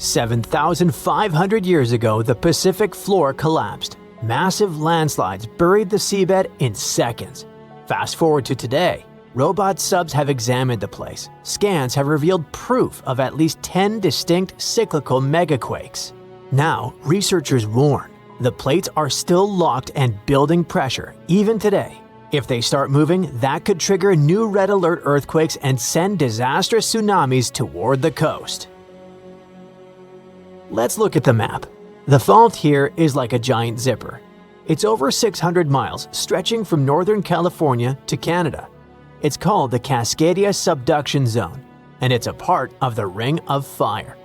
7,500 years ago, the Pacific floor collapsed. Massive landslides buried the seabed in seconds. Fast forward to today, robot subs have examined the place. Scans have revealed proof of at least 10 distinct cyclical megaquakes. Now, researchers warn, the plates are still locked and building pressure, even today. If they start moving, that could trigger new red alert earthquakes and send disastrous tsunamis toward the coast. Let's look at the map. The fault here is like a giant zipper. It's over 600 miles, stretching from northern California to Canada. It's called the Cascadia Subduction Zone, and it's a part of the Ring of Fire.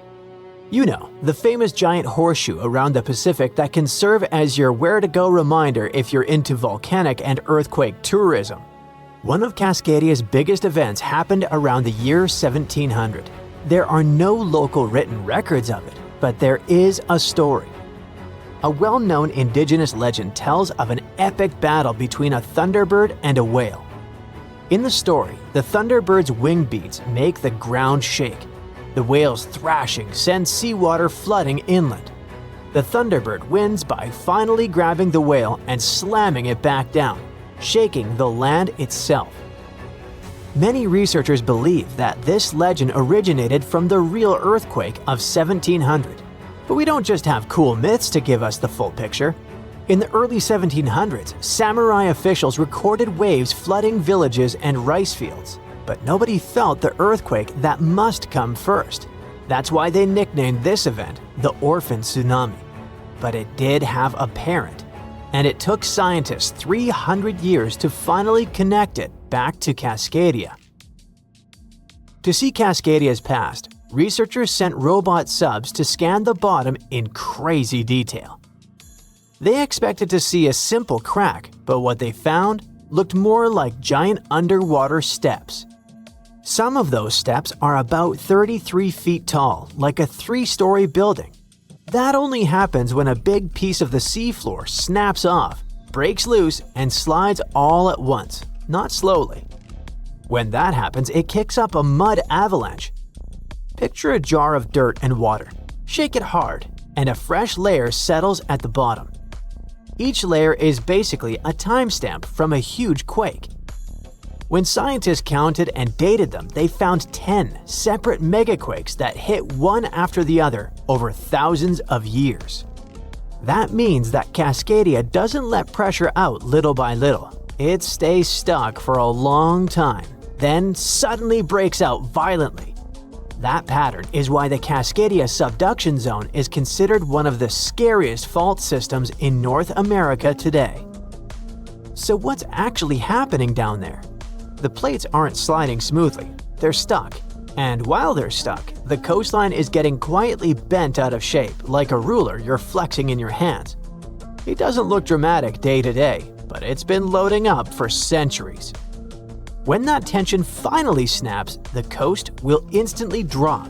You know, the famous giant horseshoe around the Pacific that can serve as your where-to-go reminder if you're into volcanic and earthquake tourism. One of Cascadia's biggest events happened around the year 1700. There are no local written records of it, but there is a story. A well-known indigenous legend tells of an epic battle between a thunderbird and a whale. In the story, the thunderbird's wing beats make the ground shake. The whale's thrashing sends seawater flooding inland. The thunderbird wins by finally grabbing the whale and slamming it back down, shaking the land itself. Many researchers believe that this legend originated from the real earthquake of 1700. But we don't just have cool myths to give us the full picture. In the early 1700s, samurai officials recorded waves flooding villages and rice fields. But nobody felt the earthquake that must come first. That's why they nicknamed this event the Orphan Tsunami. But it did have a parent, and it took scientists 300 years to finally connect it back to Cascadia. To see Cascadia's past, researchers sent robot subs to scan the bottom in crazy detail. They expected to see a simple crack, but what they found looked more like giant underwater steps. Some of those steps are about 33 feet tall, like a 3-story building. That only happens when a big piece of the seafloor snaps off, breaks loose, and slides all at once, not slowly. When that happens, it kicks up a mud avalanche. Picture a jar of dirt and water. Shake it hard, and a fresh layer settles at the bottom. Each layer is basically a timestamp from a huge quake. When scientists counted and dated them, they found 10 separate megaquakes that hit one after the other over thousands of years. That means that Cascadia doesn't let pressure out little by little. It stays stuck for a long time, then suddenly breaks out violently. That pattern is why the Cascadia Subduction Zone is considered one of the scariest fault systems in North America today. So what's actually happening down there? The plates aren't sliding smoothly, they're stuck. And while they're stuck, the coastline is getting quietly bent out of shape, like a ruler you're flexing in your hands. It doesn't look dramatic day to day, but it's been loading up for centuries. When that tension finally snaps, the coast will instantly drop.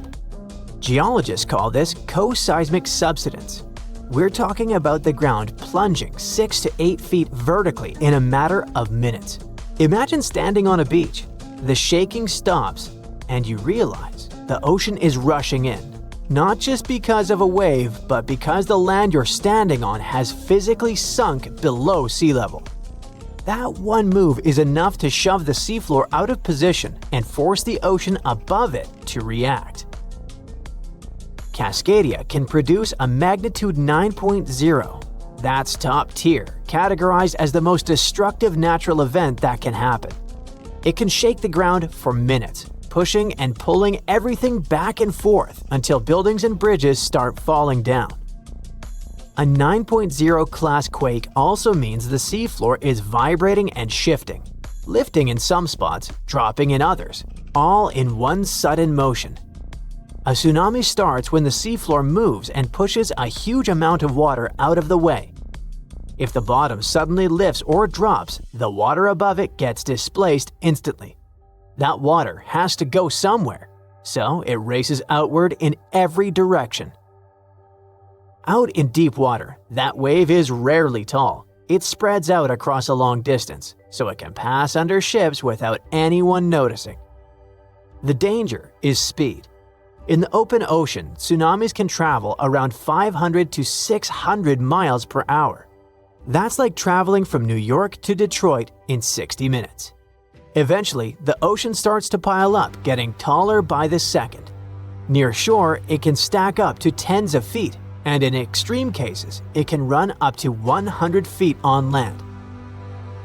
Geologists call this co-seismic subsidence. We're talking about the ground plunging 6 to 8 feet vertically in a matter of minutes. Imagine standing on a beach. The shaking stops, and you realize the ocean is rushing in. Not just because of a wave, but because the land you're standing on has physically sunk below sea level. That one move is enough to shove the seafloor out of position and force the ocean above it to react. Cascadia can produce a magnitude 9.0. That's top tier, categorized as the most destructive natural event that can happen. It can shake the ground for minutes, pushing and pulling everything back and forth until buildings and bridges start falling down. A 9.0 class quake also means the seafloor is vibrating and shifting, lifting in some spots, dropping in others, all in one sudden motion. A tsunami starts when the seafloor moves and pushes a huge amount of water out of the way. If the bottom suddenly lifts or drops, the water above it gets displaced instantly. That water has to go somewhere, so it races outward in every direction. Out in deep water, that wave is rarely tall. It spreads out across a long distance, so it can pass under ships without anyone noticing. The danger is speed. In the open ocean, tsunamis can travel around 500 to 600 miles per hour. That's like traveling from New York to Detroit in 60 minutes. Eventually, the ocean starts to pile up, getting taller by the second. Near shore, it can stack up to tens of feet, and in extreme cases, it can run up to 100 feet on land.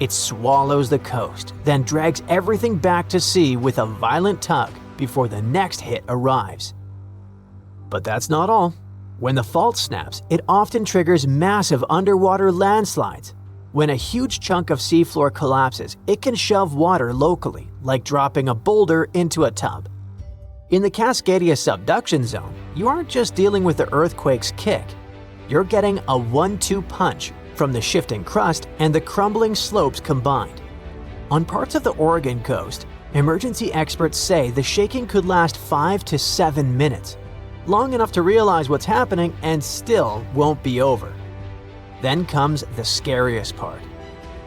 It swallows the coast, then drags everything back to sea with a violent tug before the next hit arrives. But that's not all. When the fault snaps, it often triggers massive underwater landslides. When a huge chunk of seafloor collapses, it can shove water locally, like dropping a boulder into a tub. In the Cascadia subduction zone, you aren't just dealing with the earthquake's kick. You're getting a 1-2 punch from the shifting crust and the crumbling slopes combined. On parts of the Oregon coast, emergency experts say the shaking could last 5 to 7 minutes, long enough to realize what's happening and still won't be over. Then comes the scariest part.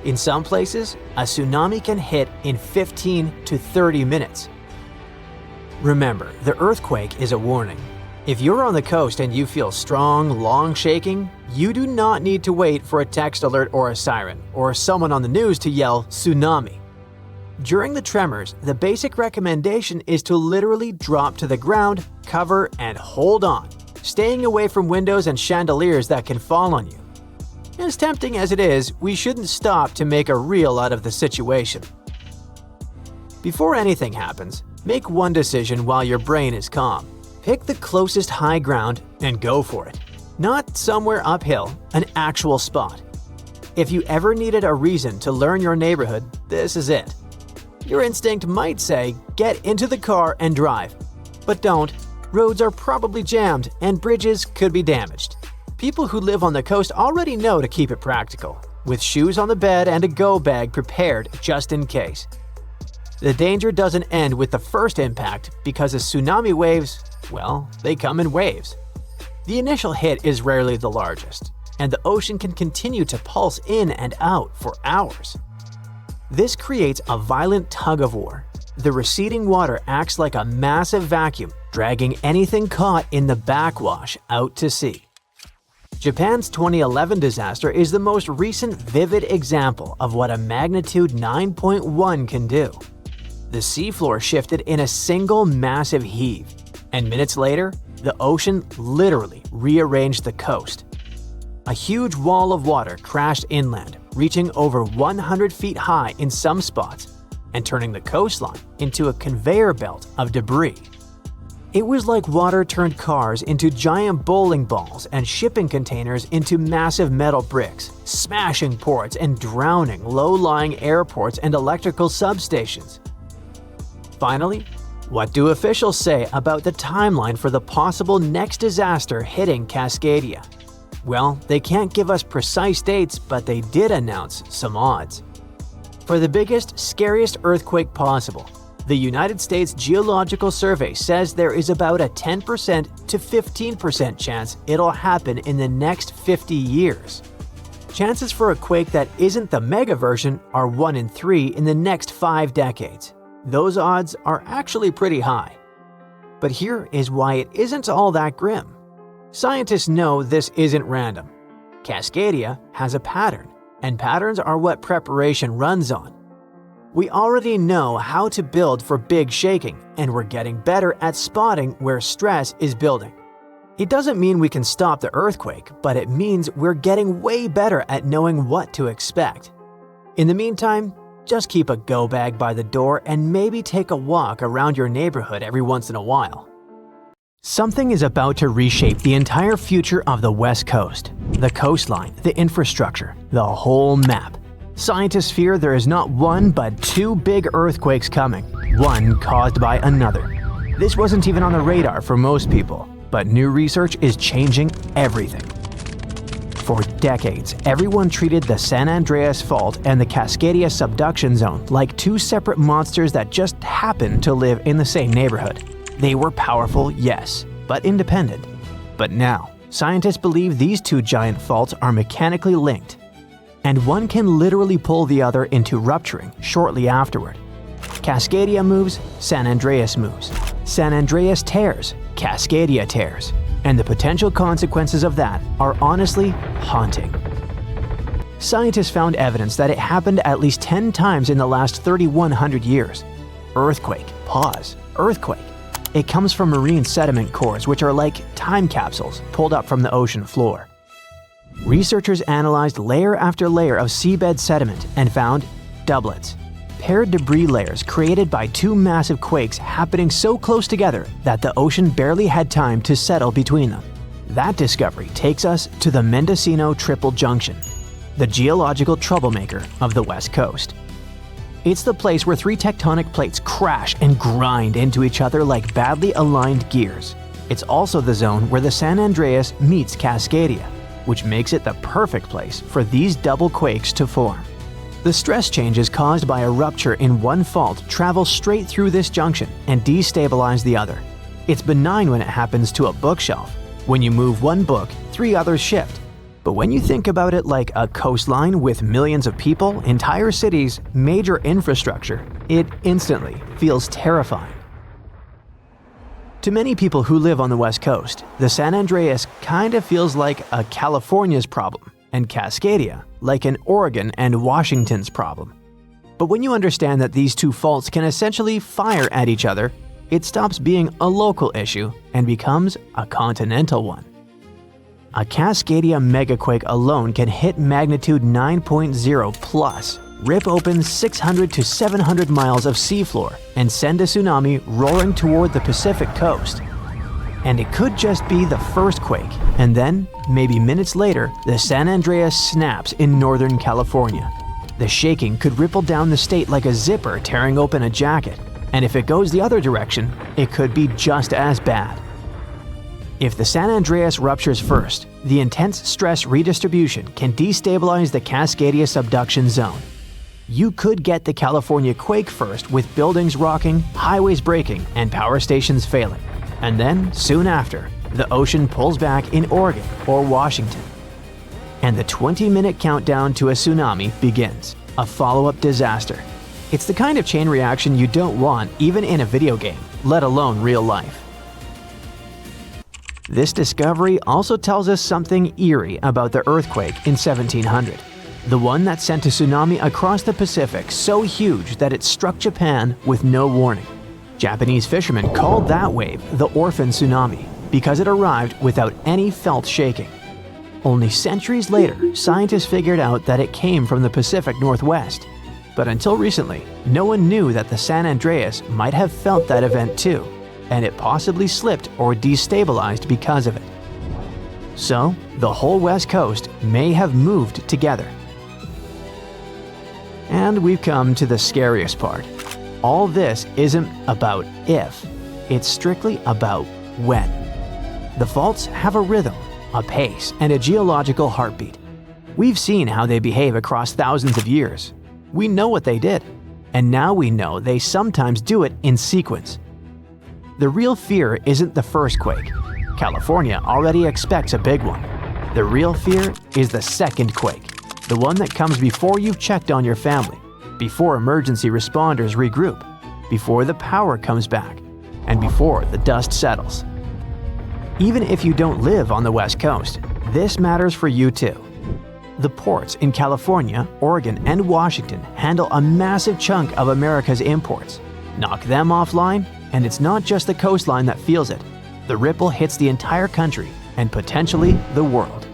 In some places, a tsunami can hit in 15 to 30 minutes. Remember, the earthquake is a warning. If you're on the coast and you feel strong, long shaking, you do not need to wait for a text alert or a siren, or someone on the news to yell tsunami. During the tremors, the basic recommendation is to literally drop to the ground, cover, and hold on, staying away from windows and chandeliers that can fall on you. As tempting as it is, we shouldn't stop to make a reel out of the situation. Before anything happens, make one decision while your brain is calm. Pick the closest high ground and go for it. Not somewhere uphill, an actual spot. If you ever needed a reason to learn your neighborhood, this is it. Your instinct might say, get into the car and drive. But don't. Roads are probably jammed and bridges could be damaged. People who live on the coast already know to keep it practical, with shoes on the bed and a go bag prepared just in case. The danger doesn't end with the first impact because the tsunami waves, well, they come in waves. The initial hit is rarely the largest, and the ocean can continue to pulse in and out for hours. This creates a violent tug-of-war. The receding water acts like a massive vacuum, dragging anything caught in the backwash out to sea. Japan's 2011 disaster is the most recent vivid example of what a magnitude 9.1 can do. The seafloor shifted in a single massive heave, and minutes later, the ocean literally rearranged the coast. A huge wall of water crashed inland, reaching over 100 feet high in some spots, and turning the coastline into a conveyor belt of debris. It was like water turned cars into giant bowling balls and shipping containers into massive metal bricks, smashing ports and drowning low-lying airports and electrical substations. Finally, what do officials say about the timeline for the possible next disaster hitting Cascadia? Well, they can't give us precise dates, but they did announce some odds. For the biggest, scariest earthquake possible, the United States Geological Survey says there is about a 10% to 15% chance it'll happen in the next 50 years. Chances for a quake that isn't the mega version are 1 in 3 in the next 5 decades. Those odds are actually pretty high. But here is why it isn't all that grim. Scientists know this isn't random. Cascadia has a pattern, and patterns are what preparation runs on. We already know how to build for big shaking, and we're getting better at spotting where stress is building. It doesn't mean we can stop the earthquake, but it means we're getting way better at knowing what to expect. In the meantime, just keep a go bag by the door and maybe take a walk around your neighborhood every once in a while. Something is about to reshape the entire future of the West Coast. The coastline, the infrastructure, the whole map. Scientists fear there is not one but 2 big earthquakes coming, one caused by another. This wasn't even on the radar for most people, but new research is changing everything. For decades, everyone treated the San Andreas Fault and the Cascadia subduction zone like 2 separate monsters that just happened to live in the same neighborhood. They were powerful, yes, but independent. But now, scientists believe these 2 giant faults are mechanically linked, and one can literally pull the other into rupturing shortly afterward. Cascadia moves, San Andreas moves. San Andreas tears, Cascadia tears, and the potential consequences of that are honestly haunting. Scientists found evidence that it happened at least 10 times in the last 3,100 years. Earthquake, pause, earthquake. It comes from marine sediment cores, which are like time capsules pulled up from the ocean floor. Researchers analyzed layer after layer of seabed sediment and found doublets, paired debris layers created by two massive quakes happening so close together that the ocean barely had time to settle between them. That discovery takes us to the Mendocino Triple Junction, the geological troublemaker of the West Coast. It's the place where three tectonic plates crash and grind into each other like badly aligned gears. It's also the zone where the San Andreas meets Cascadia, which makes it the perfect place for these double quakes to form. The stress changes caused by a rupture in one fault travel straight through this junction and destabilize the other. It's benign when it happens to a bookshelf. When you move one book, three others shift. But when you think about it like a coastline with millions of people, entire cities, major infrastructure, it instantly feels terrifying. To many people who live on the West Coast, the San Andreas kind of feels like a California's problem, and Cascadia like an Oregon and Washington's problem. But when you understand that these two faults can essentially fire at each other, it stops being a local issue and becomes a continental one. A Cascadia Megaquake alone can hit magnitude 9.0 plus, rip open 600 to 700 miles of seafloor, and send a tsunami roaring toward the Pacific coast. And it could just be the first quake, and then, maybe minutes later, the San Andreas snaps in Northern California. The shaking could ripple down the state like a zipper tearing open a jacket, and if it goes the other direction, it could be just as bad. If the San Andreas ruptures first, the intense stress redistribution can destabilize the Cascadia subduction zone. You could get the California quake first with buildings rocking, highways breaking, and power stations failing. And then, soon after, the ocean pulls back in Oregon or Washington. And the 20-minute countdown to a tsunami begins, a follow-up disaster. It's the kind of chain reaction you don't want even in a video game, let alone real life. This discovery also tells us something eerie about the earthquake in 1700, the one that sent a tsunami across the Pacific so huge that it struck Japan with no warning. Japanese fishermen called that wave the orphan tsunami because it arrived without any felt shaking. Only centuries later, scientists figured out that it came from the Pacific Northwest. But until recently, no one knew that the San Andreas might have felt that event too, and it possibly slipped or destabilized because of it. So, the whole West Coast may have moved together. And we've come to the scariest part. All this isn't about if, it's strictly about when. The faults have a rhythm, a pace, and a geological heartbeat. We've seen how they behave across thousands of years. We know what they did, and now we know they sometimes do it in sequence. The real fear isn't the first quake. California already expects a big one. The real fear is the second quake, the one that comes before you've checked on your family, before emergency responders regroup, before the power comes back, and before the dust settles. Even if you don't live on the West Coast, this matters for you too. The ports in California, Oregon, and Washington handle a massive chunk of America's imports. Knock them offline, and it's not just the coastline that feels it. The ripple hits the entire country and potentially the world.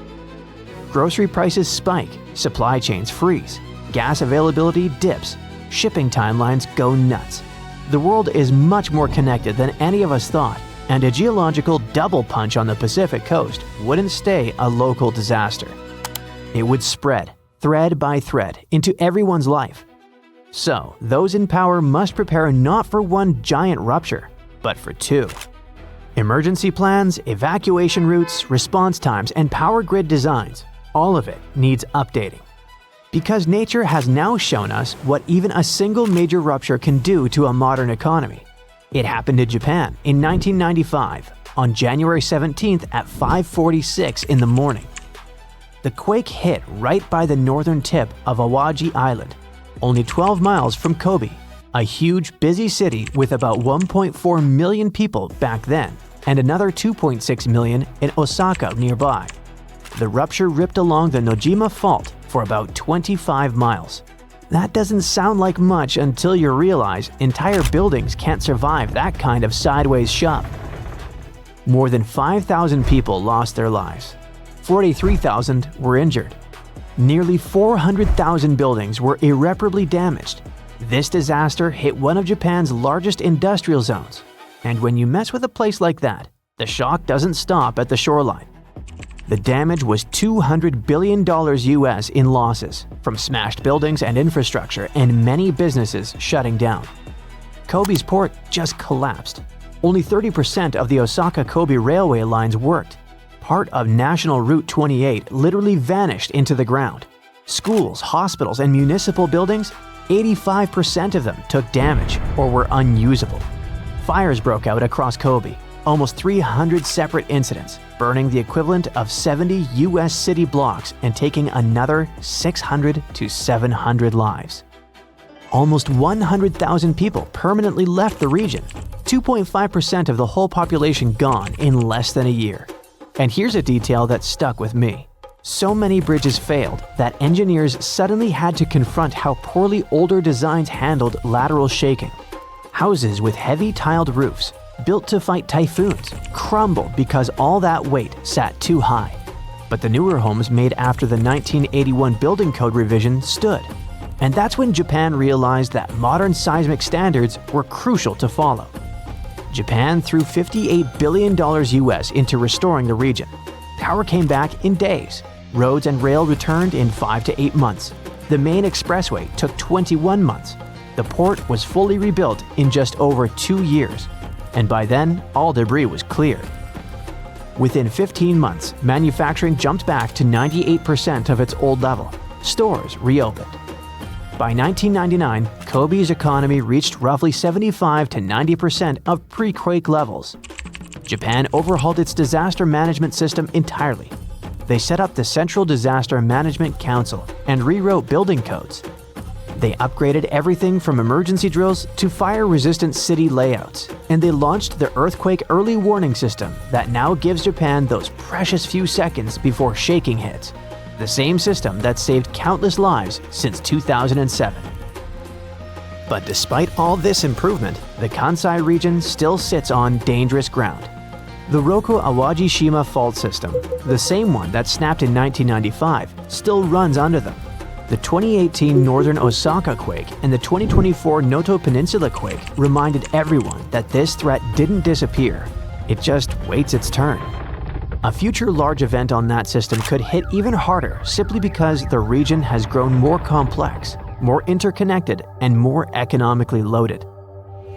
Grocery prices spike, supply chains freeze, gas availability dips, shipping timelines go nuts. The world is much more connected than any of us thought, and a geological double punch on the Pacific coast wouldn't stay a local disaster. It would spread, thread by thread, into everyone's life. So, those in power must prepare not for one giant rupture, but for two. Emergency plans, evacuation routes, response times, and power grid designs, all of it needs updating. Because nature has now shown us what even a single major rupture can do to a modern economy. It happened in Japan in 1995, on January 17th at 5:46 in the morning. The quake hit right by the northern tip of Awaji Island, only 12 miles from Kobe, a huge, busy city with about 1.4 million people back then, and another 2.6 million in Osaka nearby. The rupture ripped along the Nojima Fault for about 25 miles. That doesn't sound like much until you realize entire buildings can't survive that kind of sideways shove. More than 5,000 people lost their lives. 43,000 were injured. Nearly 400,000 buildings were irreparably damaged. This disaster hit one of Japan's largest industrial zones. And when you mess with a place like that, the shock doesn't stop at the shoreline. The damage was $200 billion US in losses, from smashed buildings and infrastructure and many businesses shutting down. Kobe's port just collapsed. Only 30% of the Osaka-Kobe railway lines worked. Part of National Route 28 literally vanished into the ground. Schools, hospitals, and municipal buildings, 85% of them took damage or were unusable. Fires broke out across Kobe, almost 300 separate incidents, burning the equivalent of 70 US city blocks and taking another 600 to 700 lives. Almost 100,000 people permanently left the region, 2.5% of the whole population gone in less than a year. And here's a detail that stuck with me. So many bridges failed that engineers suddenly had to confront how poorly older designs handled lateral shaking. Houses with heavy tiled roofs, built to fight typhoons, crumbled because all that weight sat too high. But the newer homes made after the 1981 building code revision stood. And that's when Japan realized that modern seismic standards were crucial to follow. Japan threw $58 billion US into restoring the region. Power came back in days. Roads and rail returned in 5 to 8 months. The main expressway took 21 months. The port was fully rebuilt in just over 2 years. And by then, all debris was cleared. Within 15 months, manufacturing jumped back to 98% of its old level. Stores reopened. By 1999, Kobe's economy reached roughly 75 to 90% of pre-quake levels. Japan overhauled its disaster management system entirely. They set up the Central Disaster Management Council and rewrote building codes. They upgraded everything from emergency drills to fire-resistant city layouts, and they launched the Earthquake Early Warning System that now gives Japan those precious few seconds before shaking hits. The same system that saved countless lives since 2007. But despite all this improvement, the Kansai region still sits on dangerous ground. The Roku Awajishima fault system, the same one that snapped in 1995, still runs under them. The 2018 Northern Osaka quake and the 2024 Noto Peninsula quake reminded everyone that this threat didn't disappear. It just waits its turn. A future large event on that system could hit even harder simply because the region has grown more complex, more interconnected, and more economically loaded.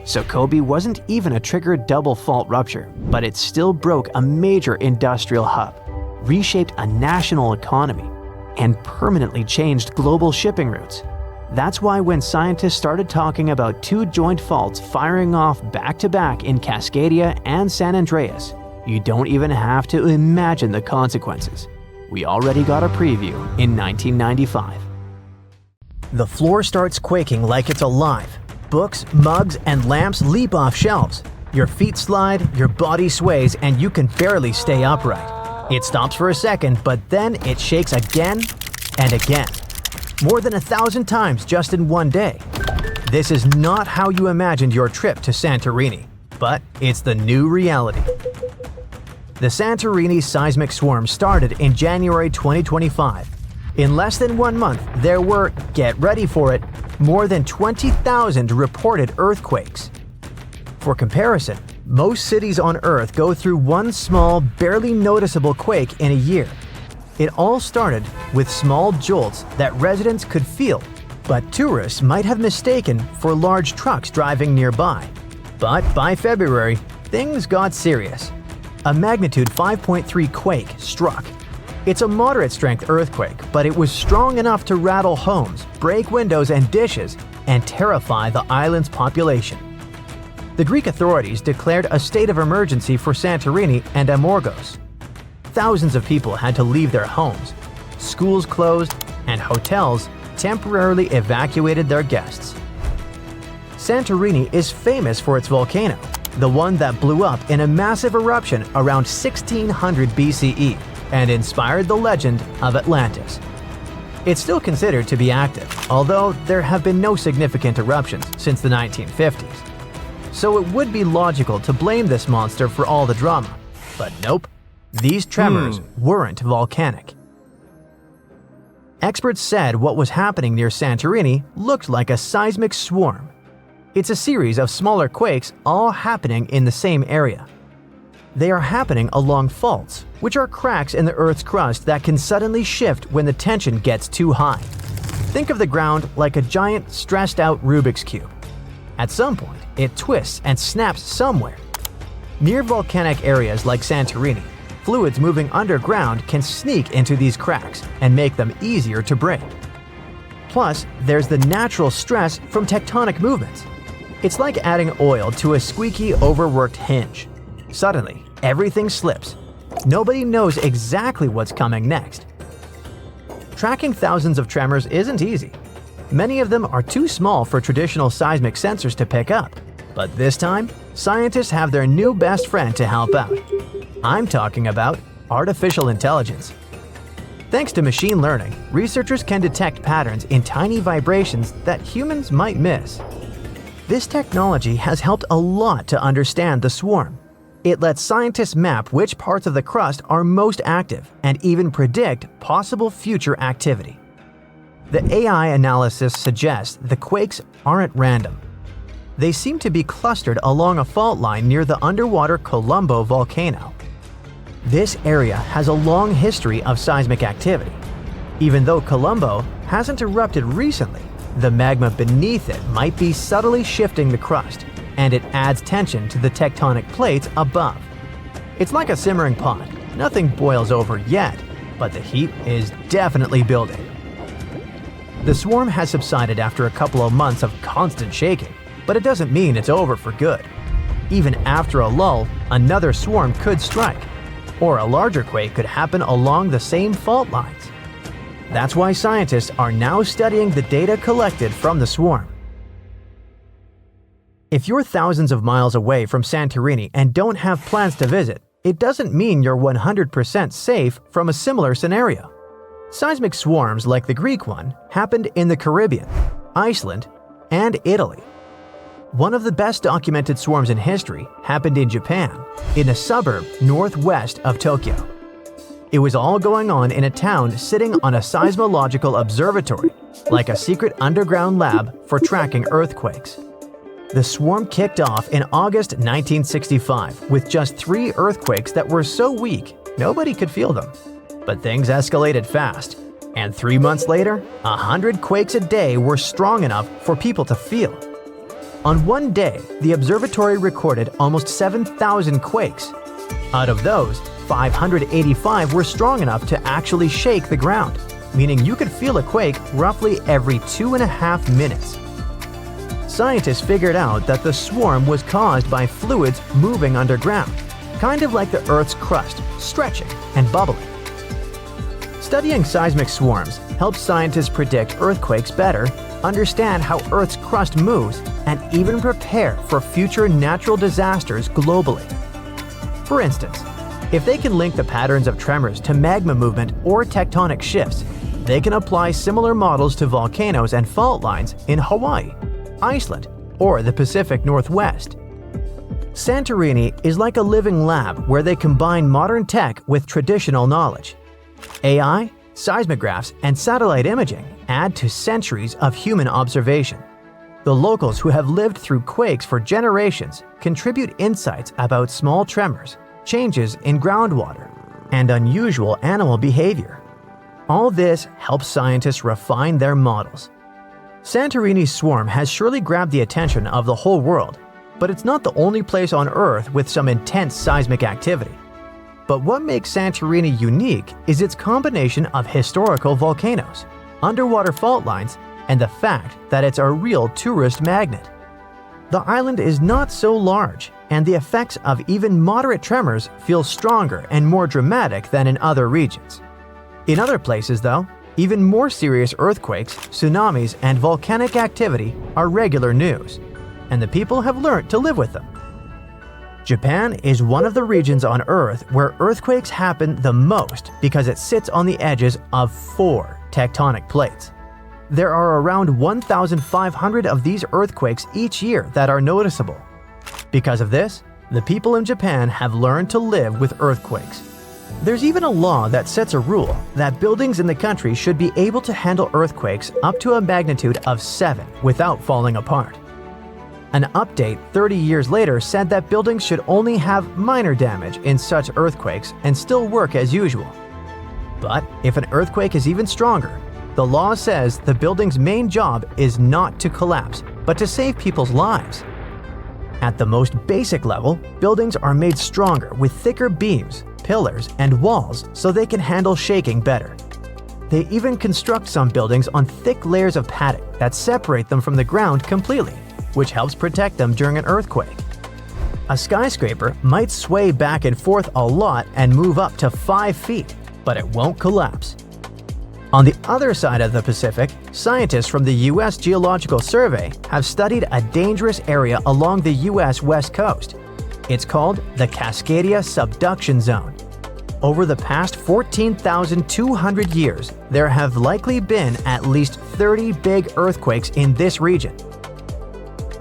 So Kobe wasn't even a triggered double fault rupture, but it still broke a major industrial hub, reshaped a national economy, and permanently changed global shipping routes. That's why when scientists started talking about two joint faults firing off back-to-back in Cascadia and San Andreas, you don't even have to imagine the consequences. We already got a preview in 1995. The floor starts quaking like it's alive. Books, mugs, and lamps leap off shelves. Your feet slide, your body sways, and you can barely stay upright. It stops for a second, but then it shakes again and again. More than 1,000 times just in one day. This is not how you imagined your trip to Santorini, but it's the new reality. The Santorini seismic swarm started in January 2025. In less than 1 month, there were, get ready for it, more than 20,000 reported earthquakes. For comparison, most cities on Earth go through one small, barely noticeable quake in a year. It all started with small jolts that residents could feel, but tourists might have mistaken for large trucks driving nearby. But by February, things got serious. A magnitude 5.3 quake struck. It's a moderate-strength earthquake, but it was strong enough to rattle homes, break windows and dishes, and terrify the island's population. The Greek authorities declared a state of emergency for Santorini and Amorgos. Thousands of people had to leave their homes. Schools closed, and hotels temporarily evacuated their guests. Santorini is famous for its volcano. the one that blew up in a massive eruption around 1600 BCE and inspired the legend of Atlantis. It's still considered to be active, although there have been no significant eruptions since the 1950s. So it would be logical to blame this monster for all the drama. But nope, these tremors weren't volcanic. Experts said what was happening near Santorini looked like a seismic swarm. It's a series of smaller quakes all happening in the same area. They are happening along faults, which are cracks in the Earth's crust that can suddenly shift when the tension gets too high. Think of the ground like a giant, stressed-out Rubik's Cube. At some point, it twists and snaps somewhere. Near volcanic areas like Santorini, fluids moving underground can sneak into these cracks and make them easier to break. Plus, there's the natural stress from tectonic movements. It's like adding oil to a squeaky, overworked hinge. Suddenly, everything slips. Nobody knows exactly what's coming next. Tracking thousands of tremors isn't easy. Many of them are too small for traditional seismic sensors to pick up. But this time, scientists have their new best friend to help out. I'm talking about artificial intelligence. Thanks to machine learning, researchers can detect patterns in tiny vibrations that humans might miss. This technology has helped a lot to understand the swarm. It lets scientists map which parts of the crust are most active and even predict possible future activity. The AI analysis suggests the quakes aren't random. They seem to be clustered along a fault line near the underwater Colombo volcano. This area has a long history of seismic activity. Even though Colombo hasn't erupted recently, the magma beneath it might be subtly shifting the crust, and it adds tension to the tectonic plates above. It's like a simmering pot. Nothing boils over yet, but the heat is definitely building. The swarm has subsided after a couple of months of constant shaking, but it doesn't mean it's over for good. Even after a lull, another swarm could strike, or a larger quake could happen along the same fault lines. That's why scientists are now studying the data collected from the swarm. If you're thousands of miles away from Santorini and don't have plans to visit, it doesn't mean you're 100% safe from a similar scenario. Seismic swarms like the Greek one happened in the Caribbean, Iceland, and Italy. One of the best documented swarms in history happened in Japan, in a suburb northwest of Tokyo. It was all going on in a town sitting on a seismological observatory, like a secret underground lab for tracking earthquakes. The swarm kicked off in August 1965 with just 3 earthquakes that were so weak nobody could feel them. But things escalated fast, and 3 months later, 100 quakes a day were strong enough for people to feel. On one day, the observatory recorded almost 7,000 quakes. Out of those, 585 were strong enough to actually shake the ground, meaning you could feel a quake roughly every 2.5 minutes. Scientists figured out that the swarm was caused by fluids moving underground, kind of like the Earth's crust, stretching and bubbling. Studying seismic swarms helps scientists predict earthquakes better, understand how Earth's crust moves, and even prepare for future natural disasters globally. For instance, if they can link the patterns of tremors to magma movement or tectonic shifts, they can apply similar models to volcanoes and fault lines in Hawaii, Iceland, or the Pacific Northwest. Santorini is like a living lab where they combine modern tech with traditional knowledge. AI, seismographs, and satellite imaging add to centuries of human observation. The locals who have lived through quakes for generations contribute insights about small tremors, changes in groundwater, and unusual animal behavior. All this helps scientists refine their models. Santorini's swarm has surely grabbed the attention of the whole world, but it's not the only place on Earth with some intense seismic activity. But what makes Santorini unique is its combination of historical volcanoes, underwater fault lines, and the fact that it's a real tourist magnet. The island is not so large, and the effects of even moderate tremors feel stronger and more dramatic than in other regions. In other places, though, even more serious earthquakes, tsunamis, and volcanic activity are regular news, and the people have learned to live with them. Japan is one of the regions on Earth where earthquakes happen the most because it sits on the edges of 4 tectonic plates. There are around 1,500 of these earthquakes each year that are noticeable. Because of this, the people in Japan have learned to live with earthquakes. There's even a law that sets a rule that buildings in the country should be able to handle earthquakes up to a magnitude of 7 without falling apart. An update 30 years later said that buildings should only have minor damage in such earthquakes and still work as usual. But if an earthquake is even stronger, the law says the building's main job is not to collapse, but to save people's lives. At the most basic level, buildings are made stronger with thicker beams, pillars, and walls so they can handle shaking better. They even construct some buildings on thick layers of padding that separate them from the ground completely, which helps protect them during an earthquake. A skyscraper might sway back and forth a lot and move up to 5 feet, but it won't collapse. On the other side of the Pacific, scientists from the U.S. Geological Survey have studied a dangerous area along the U.S. West Coast. It's called the Cascadia Subduction Zone. Over the past 14,200 years, there have likely been at least 30 big earthquakes in this region.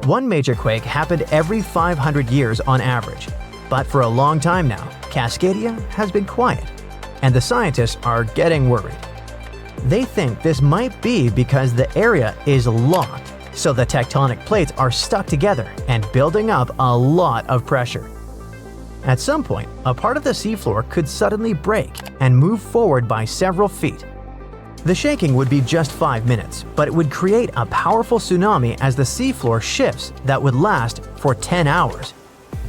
One major quake happened every 500 years on average, but for a long time now, Cascadia has been quiet, and the scientists are getting worried. They think this might be because the area is locked, so the tectonic plates are stuck together and building up a lot of pressure. At some point, a part of the seafloor could suddenly break and move forward by several feet. The shaking would be just 5 minutes, but it would create a powerful tsunami as the seafloor shifts that would last for 10 hours.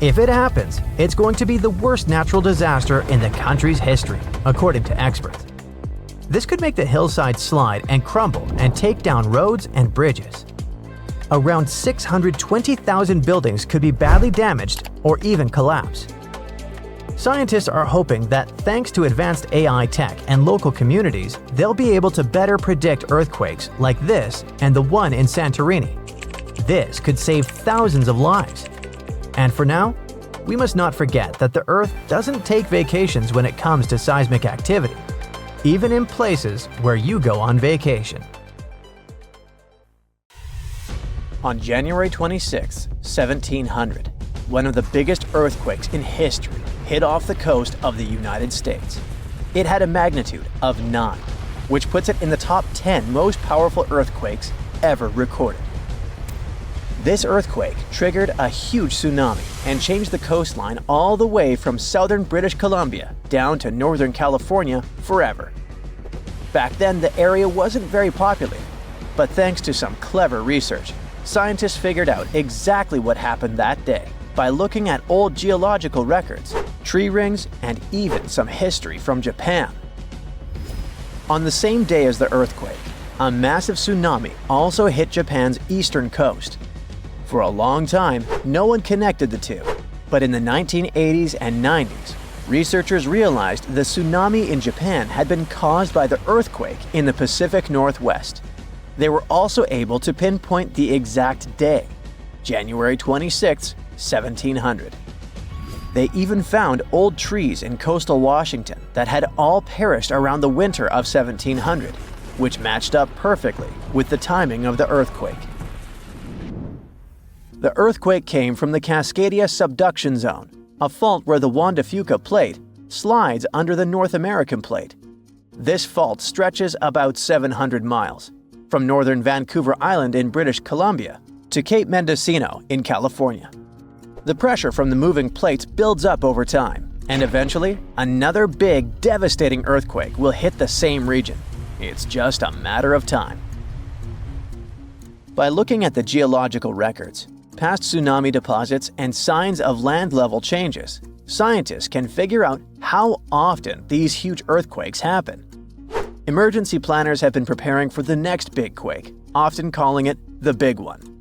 If it happens, it's going to be the worst natural disaster in the country's history, according to experts. This could make the hillside slide and crumble and take down roads and bridges. Around 620,000 buildings could be badly damaged or even collapse. Scientists are hoping that thanks to advanced AI tech and local communities, they'll be able to better predict earthquakes like this and the one in Santorini. This could save thousands of lives. And for now, we must not forget that the Earth doesn't take vacations when it comes to seismic activity, even in places where you go on vacation. On January 26, 1700, one of the biggest earthquakes in history hit off the coast of the United States. It had a magnitude of 9, which puts it in the top 10 most powerful earthquakes ever recorded. This earthquake triggered a huge tsunami and changed the coastline all the way from southern British Columbia down to northern California forever. Back then, the area wasn't very populated, but thanks to some clever research, scientists figured out exactly what happened that day by looking at old geological records, tree rings, and even some history from Japan. On the same day as the earthquake, a massive tsunami also hit Japan's eastern coast. For a long time, no one connected the two, but in the 1980s and 90s, researchers realized the tsunami in Japan had been caused by the earthquake in the Pacific Northwest. They were also able to pinpoint the exact day, January 26, 1700. They even found old trees in coastal Washington that had all perished around the winter of 1700, which matched up perfectly with the timing of the earthquake. The earthquake came from the Cascadia Subduction Zone, a fault where the Juan de Fuca plate slides under the North American plate. This fault stretches about 700 miles, from northern Vancouver Island in British Columbia to Cape Mendocino in California. The pressure from the moving plates builds up over time, and eventually, another big, devastating earthquake will hit the same region. It's just a matter of time. By looking at the geological records, past tsunami deposits, and signs of land level changes, scientists can figure out how often these huge earthquakes happen. Emergency planners have been preparing for the next big quake, often calling it the big one.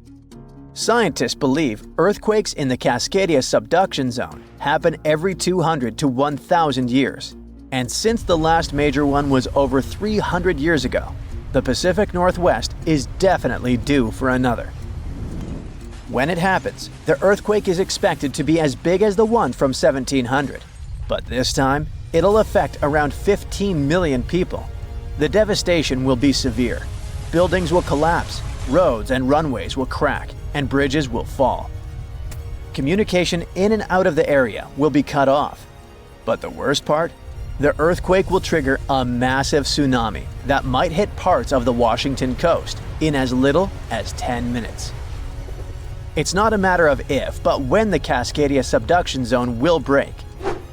Scientists believe earthquakes in the Cascadia Subduction Zone happen every 200 to 1,000 years. And since the last major one was over 300 years ago, the Pacific Northwest is definitely due for another. When it happens, the earthquake is expected to be as big as the one from 1700. But this time, it'll affect around 15 million people. The devastation will be severe. Buildings will collapse, roads and runways will crack, and bridges will fall. Communication in and out of the area will be cut off. But the worst part? The earthquake will trigger a massive tsunami that might hit parts of the Washington coast in as little as 10 minutes. It's not a matter of if, but when the Cascadia subduction zone will break.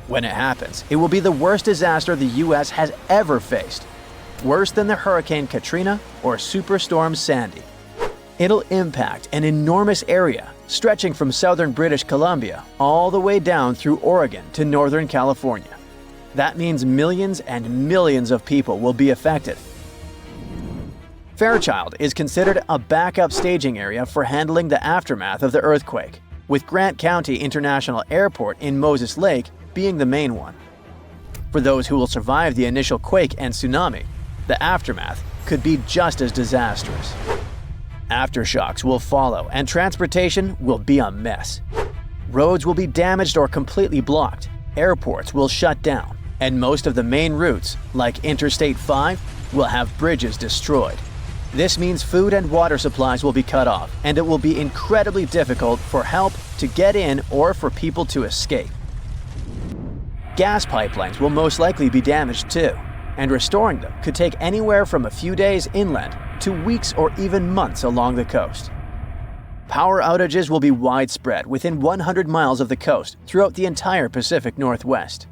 When it happens, it will be the worst disaster the US has ever faced. Worse than the Hurricane Katrina or Superstorm Sandy. It'll impact an enormous area, stretching from southern British Columbia all the way down through Oregon to northern California. That means millions and millions of people will be affected. Fairchild is considered a backup staging area for handling the aftermath of the earthquake, with Grant County International Airport in Moses Lake being the main one. For those who will survive the initial quake and tsunami, the aftermath could be just as disastrous. Aftershocks will follow, and transportation will be a mess. Roads will be damaged or completely blocked, airports will shut down, and most of the main routes, like Interstate 5, will have bridges destroyed. This means food and water supplies will be cut off, and it will be incredibly difficult for help to get in or for people to escape. Gas pipelines will most likely be damaged too, and restoring them could take anywhere from a few days inland to weeks or even months along the coast. Power outages will be widespread within 100 miles of the coast throughout the entire Pacific Northwest.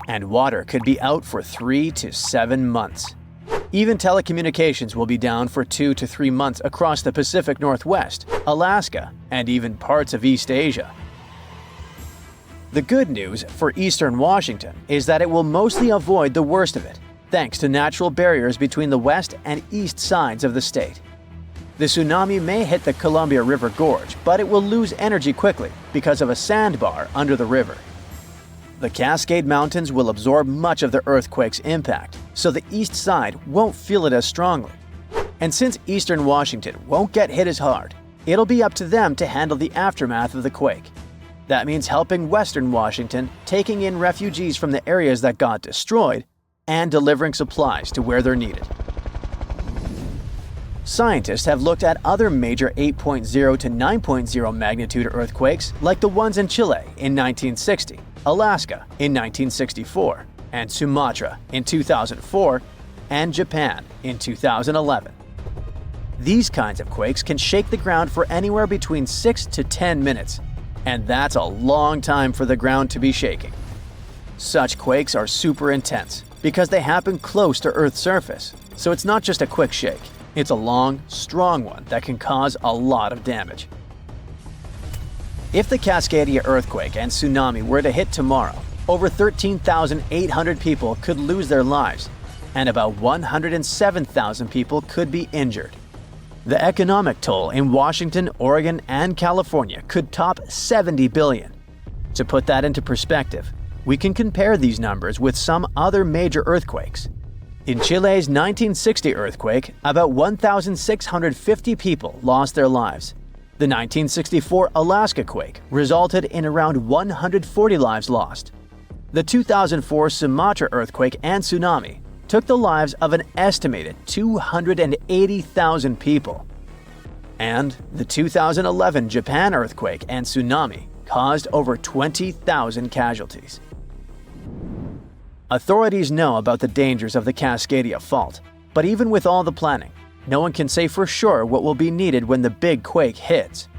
And water could be out for 3 to 7 months. Even telecommunications will be down for 2 to 3 months across the Pacific Northwest, Alaska, and even parts of East Asia. The good news for eastern Washington is that it will mostly avoid the worst of it, thanks to natural barriers between the west and east sides of the state. The tsunami may hit the Columbia River Gorge, but it will lose energy quickly because of a sandbar under the river. The Cascade Mountains will absorb much of the earthquake's impact, so the east side won't feel it as strongly. And since eastern Washington won't get hit as hard, it'll be up to them to handle the aftermath of the quake. That means helping western Washington, taking in refugees from the areas that got destroyed, and delivering supplies to where they're needed. Scientists have looked at other major 8.0 to 9.0 magnitude earthquakes like the ones in Chile in 1960, Alaska in 1964, and Sumatra in 2004, and Japan in 2011. These kinds of quakes can shake the ground for anywhere between 6 to 10 minutes, and that's a long time for the ground to be shaking. Such quakes are super intense because they happen close to Earth's surface, so it's not just a quick shake. It's a long, strong one that can cause a lot of damage. If the Cascadia earthquake and tsunami were to hit tomorrow, over 13,800 people could lose their lives, and about 107,000 people could be injured. The economic toll in Washington, Oregon, and California could top $70 billion. To put that into perspective, we can compare these numbers with some other major earthquakes. In Chile's 1960 earthquake, about 1,650 people lost their lives. The 1964 Alaska quake resulted in around 140 lives lost. The 2004 Sumatra earthquake and tsunami took the lives of an estimated 280,000 people. And the 2011 Japan earthquake and tsunami caused over 20,000 casualties. Authorities know about the dangers of the Cascadia fault, but even with all the planning, no one can say for sure what will be needed when the big quake hits.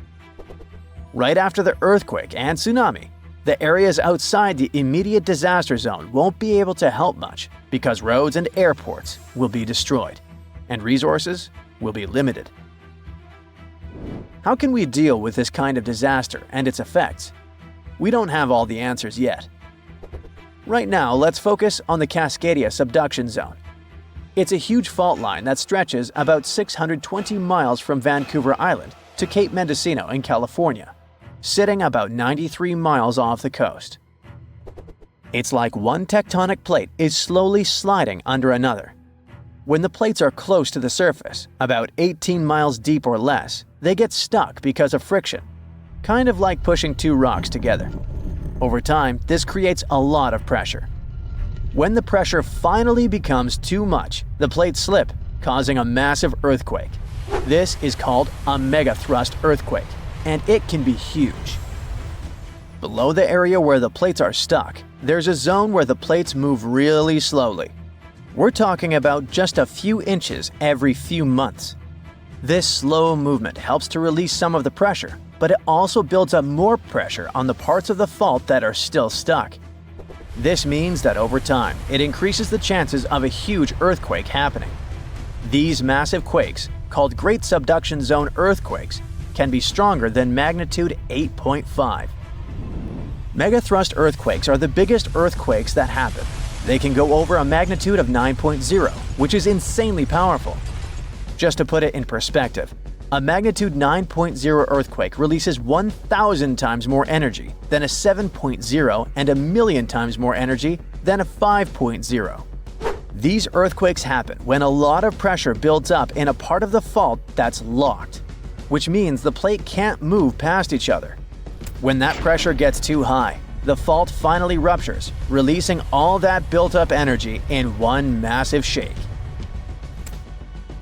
Right after the earthquake and tsunami, the areas outside the immediate disaster zone won't be able to help much because roads and airports will be destroyed, and resources will be limited. How can we deal with this kind of disaster and its effects? We don't have all the answers yet. Right now, let's focus on the Cascadia subduction zone. It's a huge fault line that stretches about 620 miles from Vancouver Island to Cape Mendocino in California, sitting about 93 miles off the coast. It's like one tectonic plate is slowly sliding under another. When the plates are close to the surface, about 18 miles deep or less, they get stuck because of friction, kind of like pushing two rocks together. Over time, this creates a lot of pressure. When the pressure finally becomes too much, the plates slip, causing a massive earthquake. This is called a megathrust earthquake, and it can be huge. Below the area where the plates are stuck, there's a zone where the plates move really slowly. We're talking about just a few inches every few months. This slow movement helps to release some of the pressure, but it also builds up more pressure on the parts of the fault that are still stuck. This means that over time, it increases the chances of a huge earthquake happening. These massive quakes, called Great Subduction Zone earthquakes, can be stronger than magnitude 8.5. Megathrust earthquakes are the biggest earthquakes that happen. They can go over a magnitude of 9.0, which is insanely powerful. Just to put it in perspective, a magnitude 9.0 earthquake releases 1,000 times more energy than a 7.0 and 1,000,000 times more energy than a 5.0. These earthquakes happen when a lot of pressure builds up in a part of the fault that's locked, which means the plate can't move past each other. When that pressure gets too high, the fault finally ruptures, releasing all that built-up energy in one massive shake.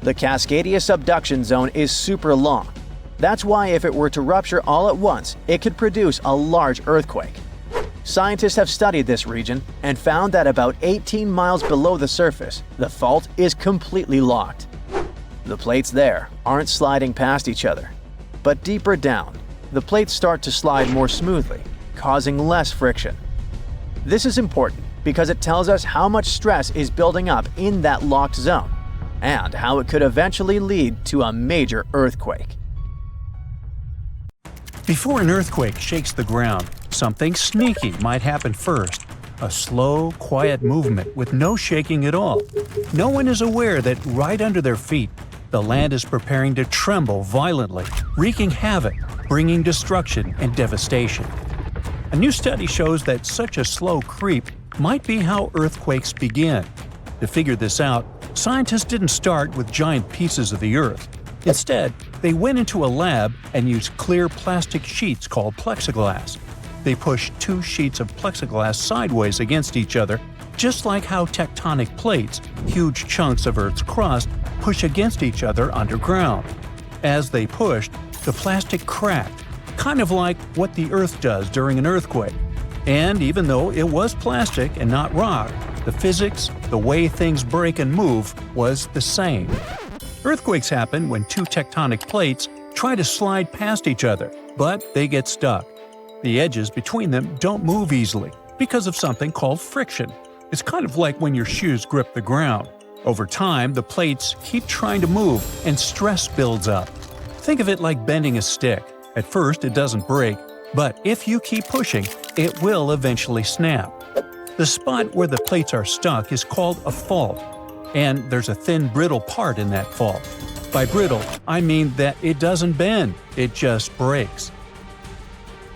The Cascadia subduction zone is super long. That's why if it were to rupture all at once, it could produce a large earthquake. Scientists have studied this region and found that about 18 miles below the surface, the fault is completely locked. The plates there aren't sliding past each other. But deeper down, the plates start to slide more smoothly, causing less friction. This is important because it tells us how much stress is building up in that locked zone, and how it could eventually lead to a major earthquake. Before an earthquake shakes the ground, something sneaky might happen first. A slow, quiet movement with no shaking at all. No one is aware that right under their feet, the land is preparing to tremble violently, wreaking havoc, bringing destruction and devastation. A new study shows that such a slow creep might be how earthquakes begin. To figure this out, scientists didn't start with giant pieces of the earth. Instead, they went into a lab and used clear plastic sheets called plexiglass. They pushed two sheets of plexiglass sideways against each other, just like how tectonic plates, huge chunks of Earth's crust, push against each other underground. As they pushed, the plastic cracked, kind of like what the Earth does during an earthquake. And even though it was plastic and not rock, the physics, the way things break and move, was the same. Earthquakes happen when two tectonic plates try to slide past each other, but they get stuck. The edges between them don't move easily because of something called friction. It's kind of like when your shoes grip the ground. Over time, the plates keep trying to move and stress builds up. Think of it like bending a stick. At first, it doesn't break, but if you keep pushing, it will eventually snap. The spot where the plates are stuck is called a fault, and there's a thin, brittle part in that fault. By brittle, I mean that it doesn't bend, it just breaks.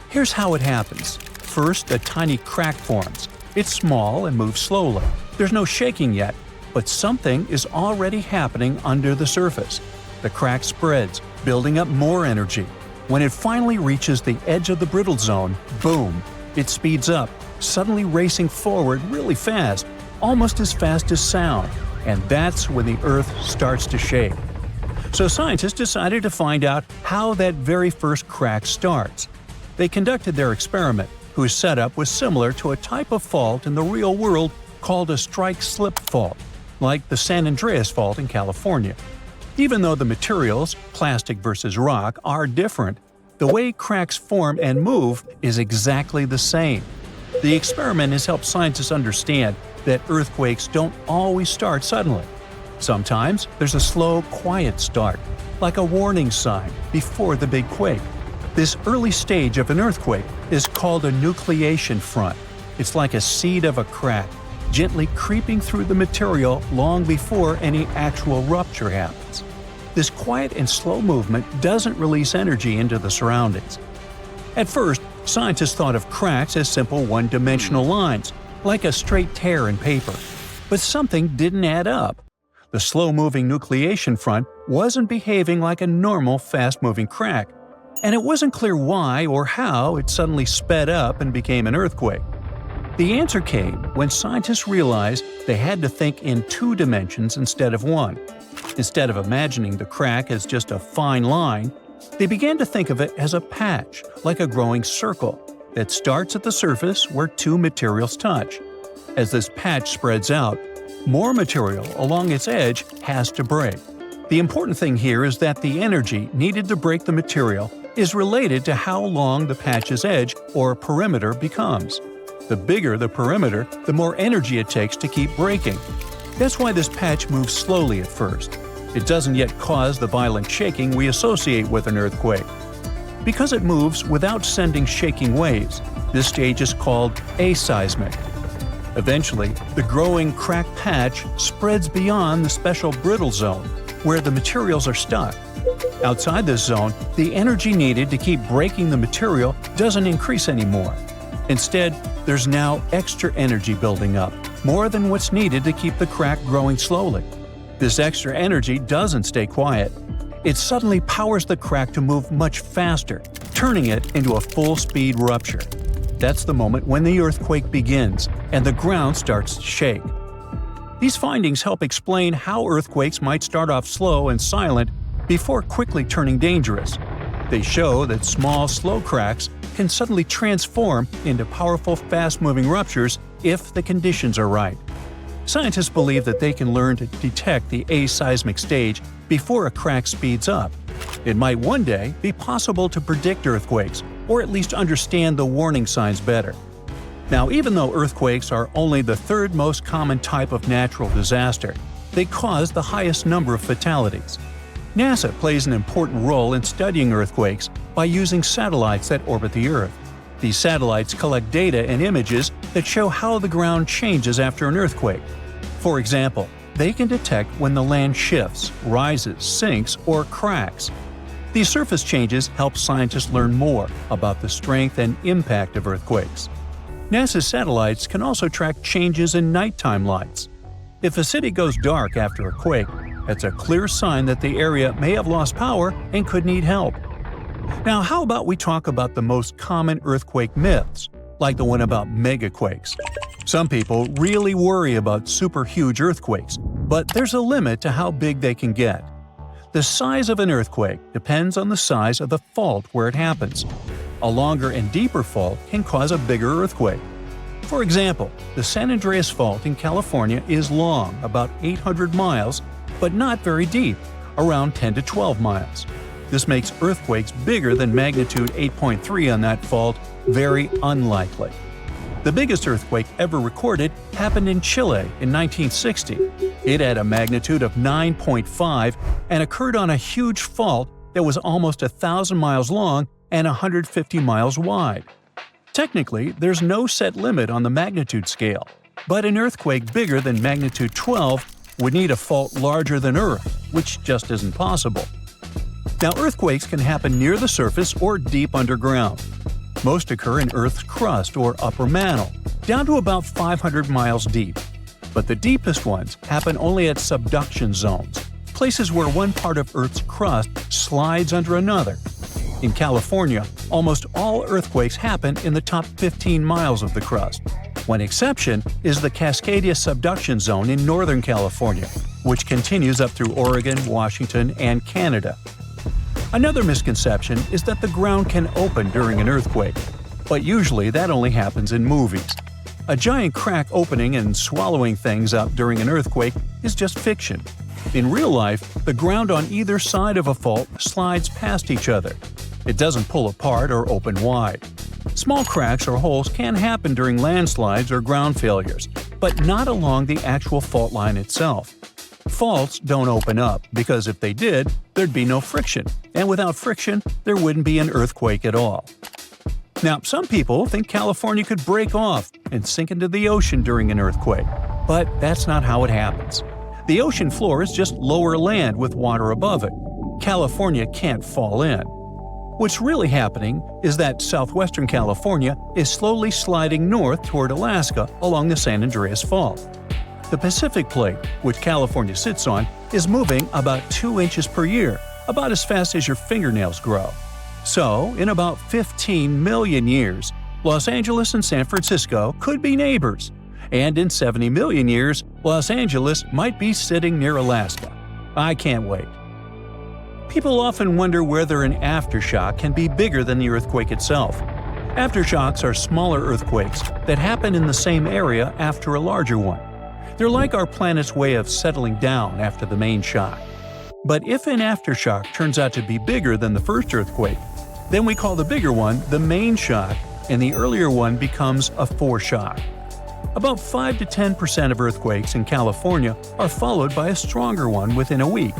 Here's how it happens. First, a tiny crack forms. It's small and moves slowly. There's no shaking yet, but something is already happening under the surface. The crack spreads, building up more energy. When it finally reaches the edge of the brittle zone, boom! It speeds up, suddenly racing forward really fast, almost as fast as sound. And that's when the Earth starts to shake. So scientists decided to find out how that very first crack starts. They conducted their experiment, whose setup was similar to a type of fault in the real world called a strike-slip fault, like the San Andreas Fault in California. Even though the materials, plastic versus rock, are different, the way cracks form and move is exactly the same. The experiment has helped scientists understand that earthquakes don't always start suddenly. Sometimes there's a slow, quiet start, like a warning sign before the big quake. This early stage of an earthquake is called a nucleation front. It's like a seed of a crack, gently creeping through the material long before any actual rupture happens. This quiet and slow movement doesn't release energy into the surroundings. At first, scientists thought of cracks as simple one-dimensional lines, like a straight tear in paper. But something didn't add up. The slow-moving nucleation front wasn't behaving like a normal, fast-moving crack. and it wasn't clear why or how it suddenly sped up and became an earthquake. The answer came when scientists realized they had to think in 2 dimensions instead of 1. Instead of imagining the crack as just a fine line, they began to think of it as a patch, like a growing circle, that starts at the surface where 2 materials touch. As this patch spreads out, more material along its edge has to break. The important thing here is that the energy needed to break the material is related to how long the patch's edge or perimeter becomes. The bigger the perimeter, the more energy it takes to keep breaking. That's why this patch moves slowly at first. It doesn't yet cause the violent shaking we associate with an earthquake. Because it moves without sending shaking waves, this stage is called aseismic. Eventually, the growing crack patch spreads beyond the special brittle zone, where the materials are stuck. Outside this zone, the energy needed to keep breaking the material doesn't increase anymore. Instead, there's now extra energy building up, more than what's needed to keep the crack growing slowly. This extra energy doesn't stay quiet. It suddenly powers the crack to move much faster, turning it into a full-speed rupture. That's the moment when the earthquake begins and the ground starts to shake. These findings help explain how earthquakes might start off slow and silent before quickly turning dangerous. They show that small, slow cracks can suddenly transform into powerful, fast-moving ruptures if the conditions are right. Scientists believe that they can learn to detect the aseismic stage before a crack speeds up. It might one day be possible to predict earthquakes, or at least understand the warning signs better. Now, even though earthquakes are only the 3rd most common type of natural disaster, they cause the highest number of fatalities. NASA plays an important role in studying earthquakes by using satellites that orbit the Earth. These satellites collect data and images that show how the ground changes after an earthquake. For example, they can detect when the land shifts, rises, sinks, or cracks. These surface changes help scientists learn more about the strength and impact of earthquakes. NASA's satellites can also track changes in nighttime lights. If a city goes dark after a quake, that's a clear sign that the area may have lost power and could need help. Now, how about we talk about the most common earthquake myths, like the one about megaquakes? Some people really worry about super huge earthquakes, but there's a limit to how big they can get. The size of an earthquake depends on the size of the fault where it happens. A longer and deeper fault can cause a bigger earthquake. For example, the San Andreas Fault in California is long, about 800 miles, but not very deep, around 10 to 12 miles. This makes earthquakes bigger than magnitude 8.3 on that fault very unlikely. The biggest earthquake ever recorded happened in Chile in 1960. It had a magnitude of 9.5 and occurred on a huge fault that was almost 1,000 miles long and 150 miles wide. Technically, there's no set limit on the magnitude scale, but an earthquake bigger than magnitude 12 would need a fault larger than Earth, which just isn't possible. Now, earthquakes can happen near the surface or deep underground. Most occur in Earth's crust or upper mantle, down to about 500 miles deep. But the deepest ones happen only at subduction zones, places where one part of Earth's crust slides under another. In California, almost all earthquakes happen in the top 15 miles of the crust. One exception is the Cascadia subduction zone in Northern California, which continues up through Oregon, Washington, and Canada. Another misconception is that the ground can open during an earthquake, but usually that only happens in movies. A giant crack opening and swallowing things up during an earthquake is just fiction. In real life, the ground on either side of a fault slides past each other. It doesn't pull apart or open wide. Small cracks or holes can happen during landslides or ground failures, but not along the actual fault line itself. Faults don't open up because if they did, there'd be no friction, and without friction, there wouldn't be an earthquake at all. Now, some people think California could break off and sink into the ocean during an earthquake, but that's not how it happens. The ocean floor is just lower land with water above it. California can't fall in. What's really happening is that southwestern California is slowly sliding north toward Alaska along the San Andreas Fault. The Pacific Plate, which California sits on, is moving about 2 inches per year, about as fast as your fingernails grow. So, in about 15 million years, Los Angeles and San Francisco could be neighbors. And in 70 million years, Los Angeles might be sitting near Alaska. I can't wait. People often wonder whether an aftershock can be bigger than the earthquake itself. Aftershocks are smaller earthquakes that happen in the same area after a larger one. They're like our planet's way of settling down after the main shock. But if an aftershock turns out to be bigger than the first earthquake, then we call the bigger one the main shock, and the earlier one becomes a foreshock. About 5 to 10% of earthquakes in California are followed by a stronger one within a week.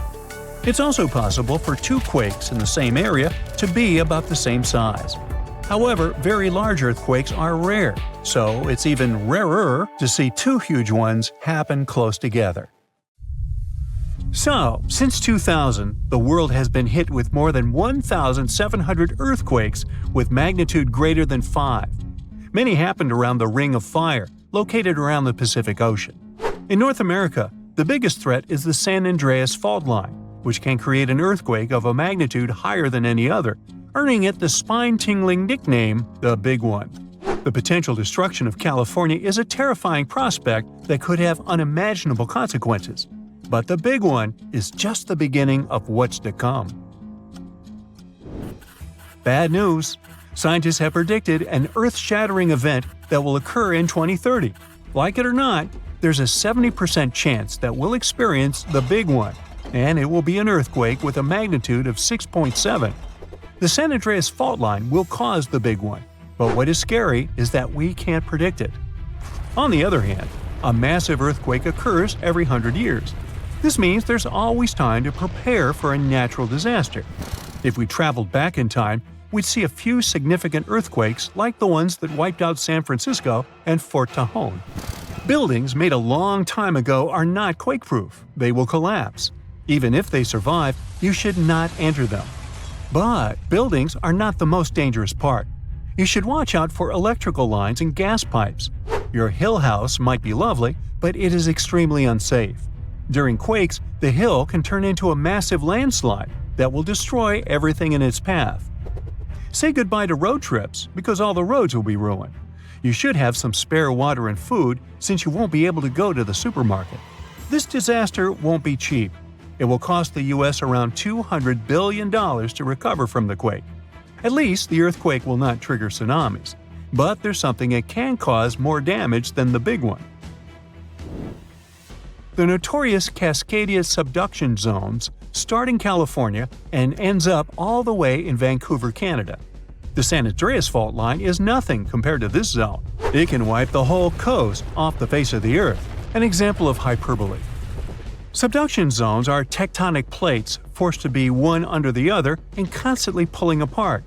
It's also possible for two quakes in the same area to be about the same size. However, very large earthquakes are rare, so it's even rarer to see two huge ones happen close together. So, since 2000, the world has been hit with more than 1,700 earthquakes with magnitude greater than 5. Many happened around the Ring of Fire, located around the Pacific Ocean. In North America, the biggest threat is the San Andreas fault line, which can create an earthquake of a magnitude higher than any other, earning it the spine-tingling nickname, the Big One. The potential destruction of California is a terrifying prospect that could have unimaginable consequences. But the Big One is just the beginning of what's to come. Bad news! Scientists have predicted an earth-shattering event that will occur in 2030. Like it or not, there's a 70% chance that we'll experience the Big One, and it will be an earthquake with a magnitude of 6.7. The San Andreas fault line will cause the Big One, but what is scary is that we can't predict it. On the other hand, a massive earthquake occurs every 100 years. This means there's always time to prepare for a natural disaster. If we traveled back in time, we'd see a few significant earthquakes like the ones that wiped out San Francisco and Fort Tajon. Buildings made a long time ago are not quake-proof. They will collapse. Even if they survive, you should not enter them. But buildings are not the most dangerous part. You should watch out for electrical lines and gas pipes. Your hill house might be lovely, but it is extremely unsafe. During quakes, the hill can turn into a massive landslide that will destroy everything in its path. Say goodbye to road trips because all the roads will be ruined. You should have some spare water and food since you won't be able to go to the supermarket. This disaster won't be cheap. It will cost the U.S. around $200 billion to recover from the quake. At least the earthquake will not trigger tsunamis. But there's something that can cause more damage than the big one. The notorious Cascadia subduction zones start in California and ends up all the way in Vancouver, Canada. The San Andreas fault line is nothing compared to this zone. It can wipe the whole coast off the face of the Earth, an example of hyperbole. Subduction zones are tectonic plates forced to be one under the other and constantly pulling apart.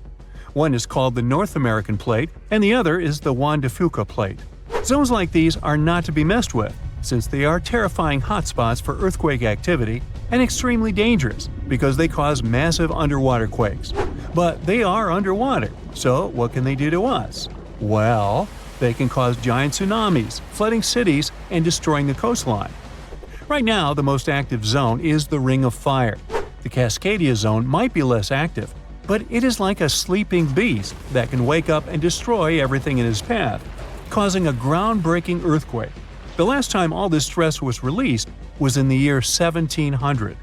One is called the North American Plate and the other is the Juan de Fuca Plate. Zones like these are not to be messed with, since they are terrifying hotspots for earthquake activity and extremely dangerous because they cause massive underwater quakes. But they are underwater, so what can they do to us? Well, they can cause giant tsunamis, flooding cities, and destroying the coastline. Right now, the most active zone is the Ring of Fire. The Cascadia zone might be less active, but it is like a sleeping beast that can wake up and destroy everything in its path, causing a groundbreaking earthquake. The last time all this stress was released was in the year 1700.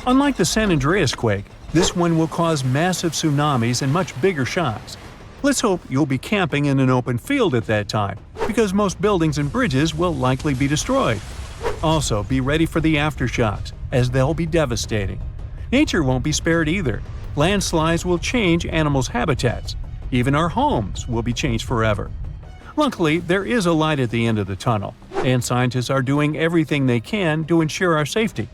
Unlike the San Andreas quake, this one will cause massive tsunamis and much bigger shocks. Let's hope you'll be camping in an open field at that time, because most buildings and bridges will likely be destroyed. Also, be ready for the aftershocks, as they'll be devastating. Nature won't be spared either. Landslides will change animals' habitats. Even our homes will be changed forever. Luckily, there is a light at the end of the tunnel, and scientists are doing everything they can to ensure our safety.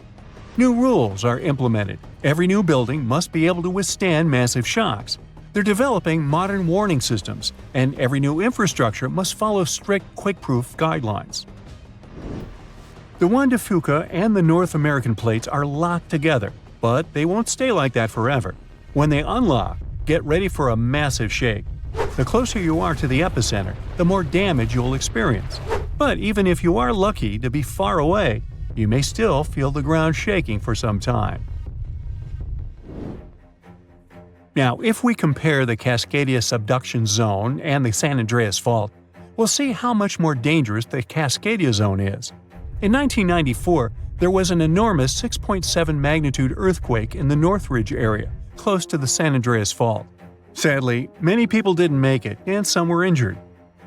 New rules are implemented. Every new building must be able to withstand massive shocks. They're developing modern warning systems, and every new infrastructure must follow strict quake-proof guidelines. The Juan de Fuca and the North American plates are locked together, but they won't stay like that forever. When they unlock, get ready for a massive shake. The closer you are to the epicenter, the more damage you'll experience. But even if you are lucky to be far away, you may still feel the ground shaking for some time. Now, if we compare the Cascadia subduction zone and the San Andreas Fault, we'll see how much more dangerous the Cascadia zone is. In 1994, there was an enormous 6.7 magnitude earthquake in the Northridge area, close to the San Andreas Fault. Sadly, many people didn't make it, and some were injured.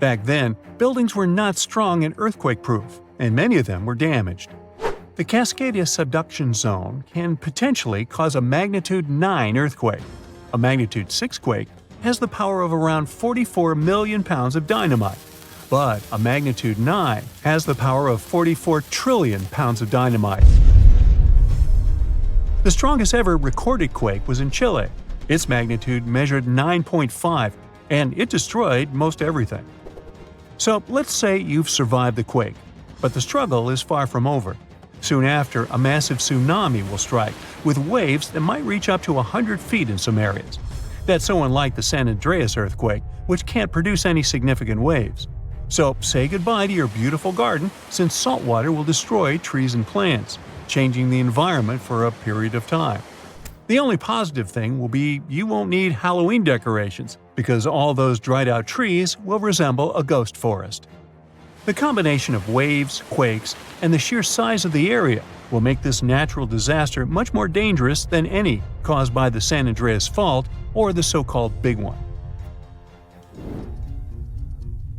Back then, buildings were not strong and earthquake-proof, and many of them were damaged. The Cascadia subduction zone can potentially cause a magnitude 9 earthquake. A magnitude 6 quake has the power of around 44 million pounds of dynamite, but a magnitude 9 has the power of 44 trillion pounds of dynamite. The strongest ever recorded quake was in Chile. Its magnitude measured 9.5, and it destroyed most everything. So let's say you've survived the quake, but the struggle is far from over. Soon after, a massive tsunami will strike, with waves that might reach up to 100 feet in some areas. That's so unlike the San Andreas earthquake, which can't produce any significant waves. So say goodbye to your beautiful garden, since salt water will destroy trees and plants, changing the environment for a period of time. The only positive thing will be you won't need Halloween decorations, because all those dried-out trees will resemble a ghost forest. The combination of waves, quakes, and the sheer size of the area will make this natural disaster much more dangerous than any caused by the San Andreas Fault or the so-called Big One.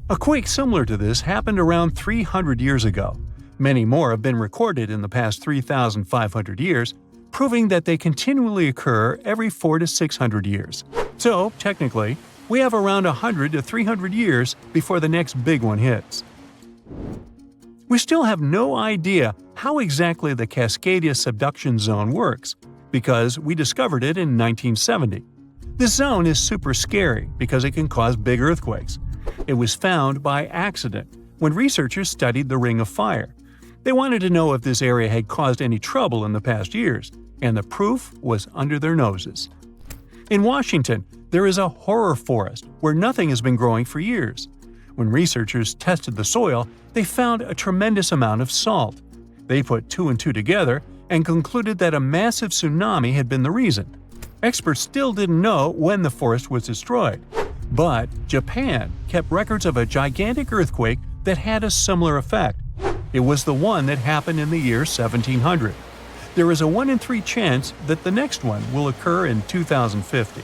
A quake similar to this happened around 300 years ago. Many more have been recorded in the past 3,500 years, proving that they continually occur every 400 to 600 years. So, technically, we have around 100 to 300 years before the next big one hits. We still have no idea how exactly the Cascadia subduction zone works, because we discovered it in 1970. This zone is super scary because it can cause big earthquakes. It was found by accident when researchers studied the Ring of Fire. They wanted to know if this area had caused any trouble in the past years, and the proof was under their noses. In Washington, there is a horror forest where nothing has been growing for years. When researchers tested the soil, they found a tremendous amount of salt. They put 2 and 2 together and concluded that a massive tsunami had been the reason. Experts still didn't know when the forest was destroyed. But Japan kept records of a gigantic earthquake that had a similar effect. It was the one that happened in the year 1700. There is a 1 in 3 chance that the next one will occur in 2050.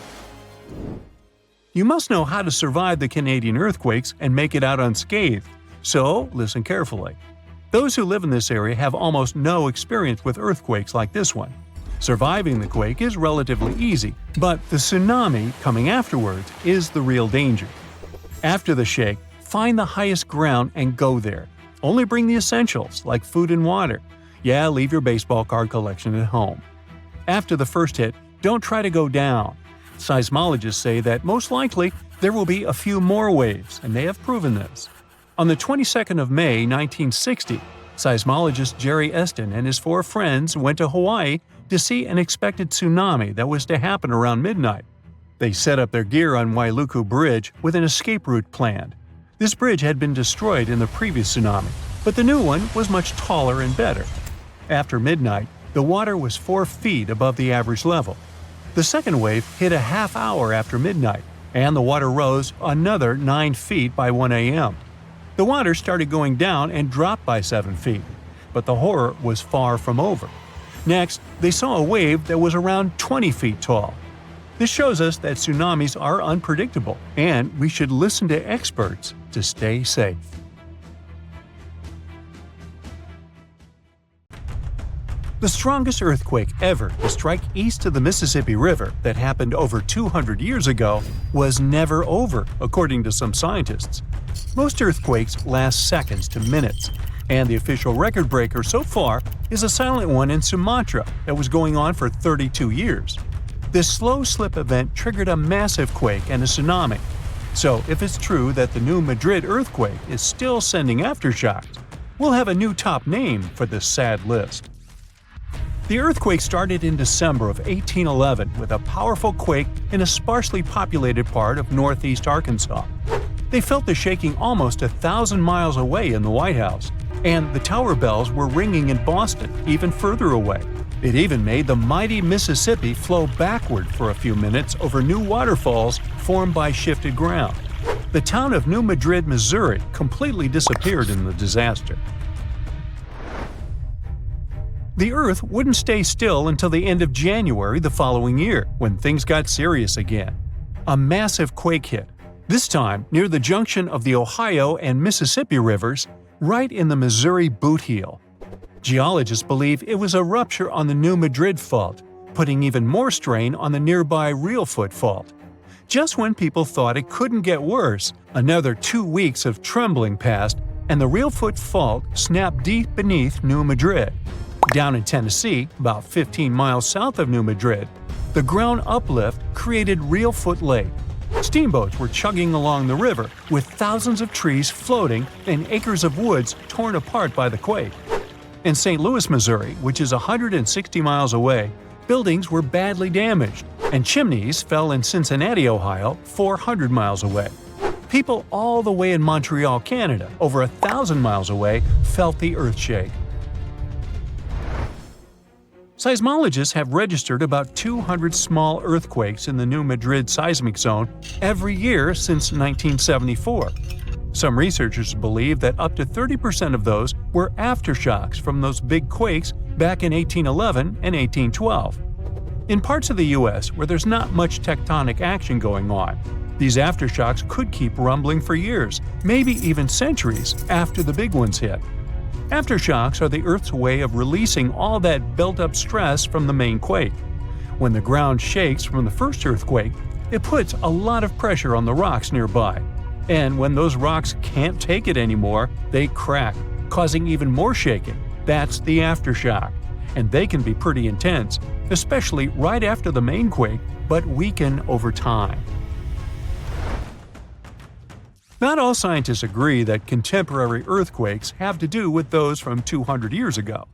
You must know how to survive the Canadian earthquakes and make it out unscathed, so listen carefully. Those who live in this area have almost no experience with earthquakes like this one. Surviving the quake is relatively easy, but the tsunami coming afterwards is the real danger. After the shake, find the highest ground and go there. Only bring the essentials, like food and water. Yeah, leave your baseball card collection at home. After the first hit, don't try to go down. Seismologists say that most likely there will be a few more waves, and they have proven this. On the 22nd of May, 1960, seismologist Jerry Eston and his 4 friends went to Hawaii to see an expected tsunami that was to happen around midnight. They set up their gear on Wailuku Bridge with an escape route planned. This bridge had been destroyed in the previous tsunami, but the new one was much taller and better. After midnight, the water was 4 feet above the average level. The second wave hit a half hour after midnight, and the water rose another 9 feet by 1 a.m. The water started going down and dropped by 7 feet, but the horror was far from over. Next, they saw a wave that was around 20 feet tall. This shows us that tsunamis are unpredictable, and we should listen to experts to stay safe. The strongest earthquake ever to strike east of the Mississippi River that happened over 200 years ago was never over, according to some scientists. Most earthquakes last seconds to minutes, and the official record breaker so far is a silent one in Sumatra that was going on for 32 years. This slow slip event triggered a massive quake and a tsunami. So if it's true that the new Madrid earthquake is still sending aftershocks, we'll have a new top name for this sad list. The earthquake started in December of 1811 with a powerful quake in a sparsely populated part of northeast Arkansas. They felt the shaking almost 1,000 miles away in the White House, and the tower bells were ringing in Boston, even further away. It even made the mighty Mississippi flow backward for a few minutes over new waterfalls formed by shifted ground. The town of New Madrid, Missouri, completely disappeared in the disaster. The Earth wouldn't stay still until the end of January the following year, when things got serious again. A massive quake hit, this time near the junction of the Ohio and Mississippi rivers, right in the Missouri boot heel. Geologists believe it was a rupture on the New Madrid Fault, putting even more strain on the nearby Reelfoot Fault. Just when people thought it couldn't get worse, another 2 weeks of trembling passed, and the Reelfoot Fault snapped deep beneath New Madrid. Down in Tennessee, about 15 miles south of New Madrid, the ground uplift created Reelfoot Lake. Steamboats were chugging along the river, with thousands of trees floating and acres of woods torn apart by the quake. In St. Louis, Missouri, which is 160 miles away, buildings were badly damaged, and chimneys fell in Cincinnati, Ohio, 400 miles away. People all the way in Montreal, Canada, over 1,000 miles away, felt the earthshake. Seismologists have registered about 200 small earthquakes in the New Madrid seismic zone every year since 1974. Some researchers believe that up to 30% of those were aftershocks from those big quakes back in 1811 and 1812. In parts of the U.S. where there's not much tectonic action going on, these aftershocks could keep rumbling for years, maybe even centuries, after the big ones hit. Aftershocks are the Earth's way of releasing all that built-up stress from the main quake. When the ground shakes from the first earthquake, it puts a lot of pressure on the rocks nearby. And when those rocks can't take it anymore, they crack, causing even more shaking. That's the aftershock. And they can be pretty intense, especially right after the main quake, but weaken over time. Not all scientists agree that contemporary earthquakes have to do with those from 200 years ago.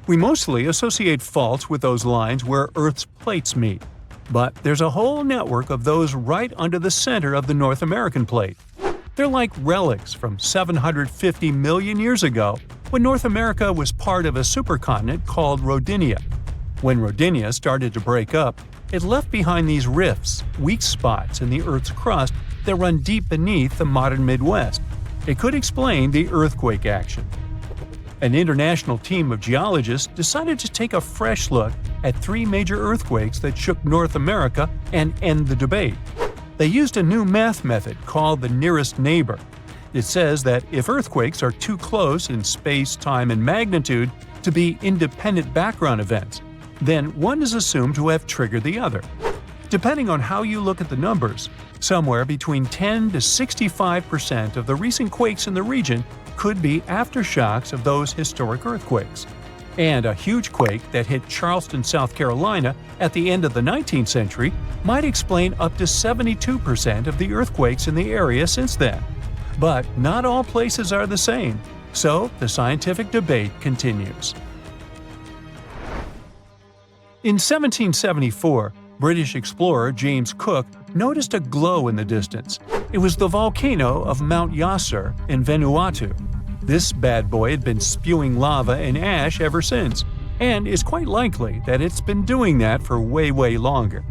We mostly associate faults with those lines where Earth's plates meet. But there's a whole network of those right under the center of the North American plate. They're like relics from 750 million years ago, when North America was part of a supercontinent called Rodinia. When Rodinia started to break up, it left behind these rifts, weak spots in the Earth's crust that run deep beneath the modern Midwest. It could explain the earthquake action. An international team of geologists decided to take a fresh look at 3 major earthquakes that shook North America and end the debate. They used a new math method called the nearest neighbor. It says that if earthquakes are too close in space, time, and magnitude to be independent background events, then one is assumed to have triggered the other. Depending on how you look at the numbers, somewhere between 10 to 65% of the recent quakes in the region could be aftershocks of those historic earthquakes. And a huge quake that hit Charleston, South Carolina at the end of the 19th century might explain up to 72% of the earthquakes in the area since then. But not all places are the same, so the scientific debate continues. In 1774, British explorer James Cook noticed a glow in the distance. It was the volcano of Mount Yasur in Vanuatu. This bad boy had been spewing lava and ash ever since, and it's quite likely that it's been doing that for way longer.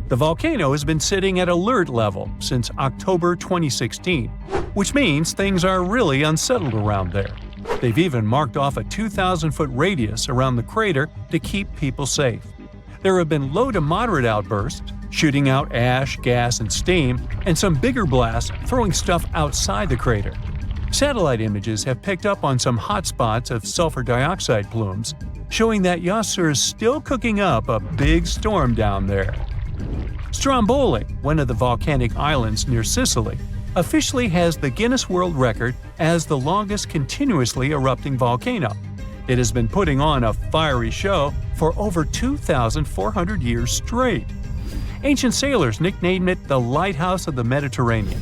The volcano has been sitting at alert level since October 2016, which means things are really unsettled around there. They've even marked off a 2,000-foot radius around the crater to keep people safe. There have been low to moderate outbursts, shooting out ash, gas, and steam, and some bigger blasts throwing stuff outside the crater. Satellite images have picked up on some hotspots of sulfur dioxide plumes, showing that Yasur is still cooking up a big storm down there. Stromboli, one of the volcanic islands near Sicily, officially has the Guinness World Record as the longest continuously erupting volcano. It has been putting on a fiery show for over 2,400 years straight. Ancient sailors nicknamed it the Lighthouse of the Mediterranean.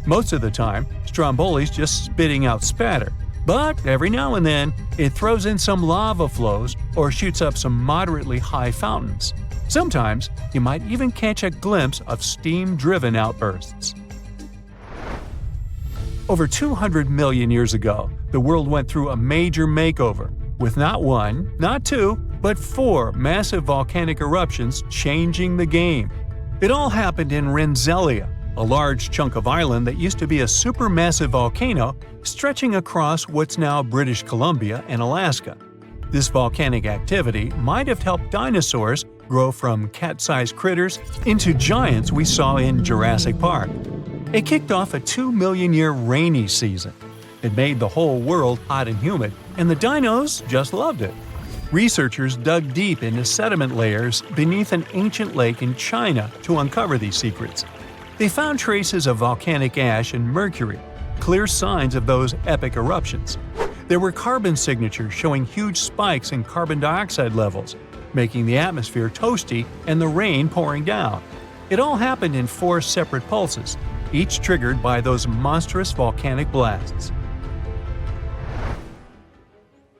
Most of the time, Stromboli's just spitting out spatter, but every now and then it throws in some lava flows or shoots up some moderately high fountains. Sometimes you might even catch a glimpse of steam-driven outbursts. Over 200 million years ago, the world went through a major makeover, with not one, not two, but but 4 massive volcanic eruptions changing the game. It all happened in Rensselaer, a large chunk of island that used to be a supermassive volcano stretching across what's now British Columbia and Alaska. This volcanic activity might have helped dinosaurs grow from cat-sized critters into giants we saw in Jurassic Park. It kicked off a 2-million-year rainy season. It made the whole world hot and humid, and the dinos just loved it. Researchers dug deep into sediment layers beneath an ancient lake in China to uncover these secrets. They found traces of volcanic ash and mercury, clear signs of those epic eruptions. There were carbon signatures showing huge spikes in carbon dioxide levels, making the atmosphere toasty and the rain pouring down. It all happened in 4 separate pulses, each triggered by those monstrous volcanic blasts.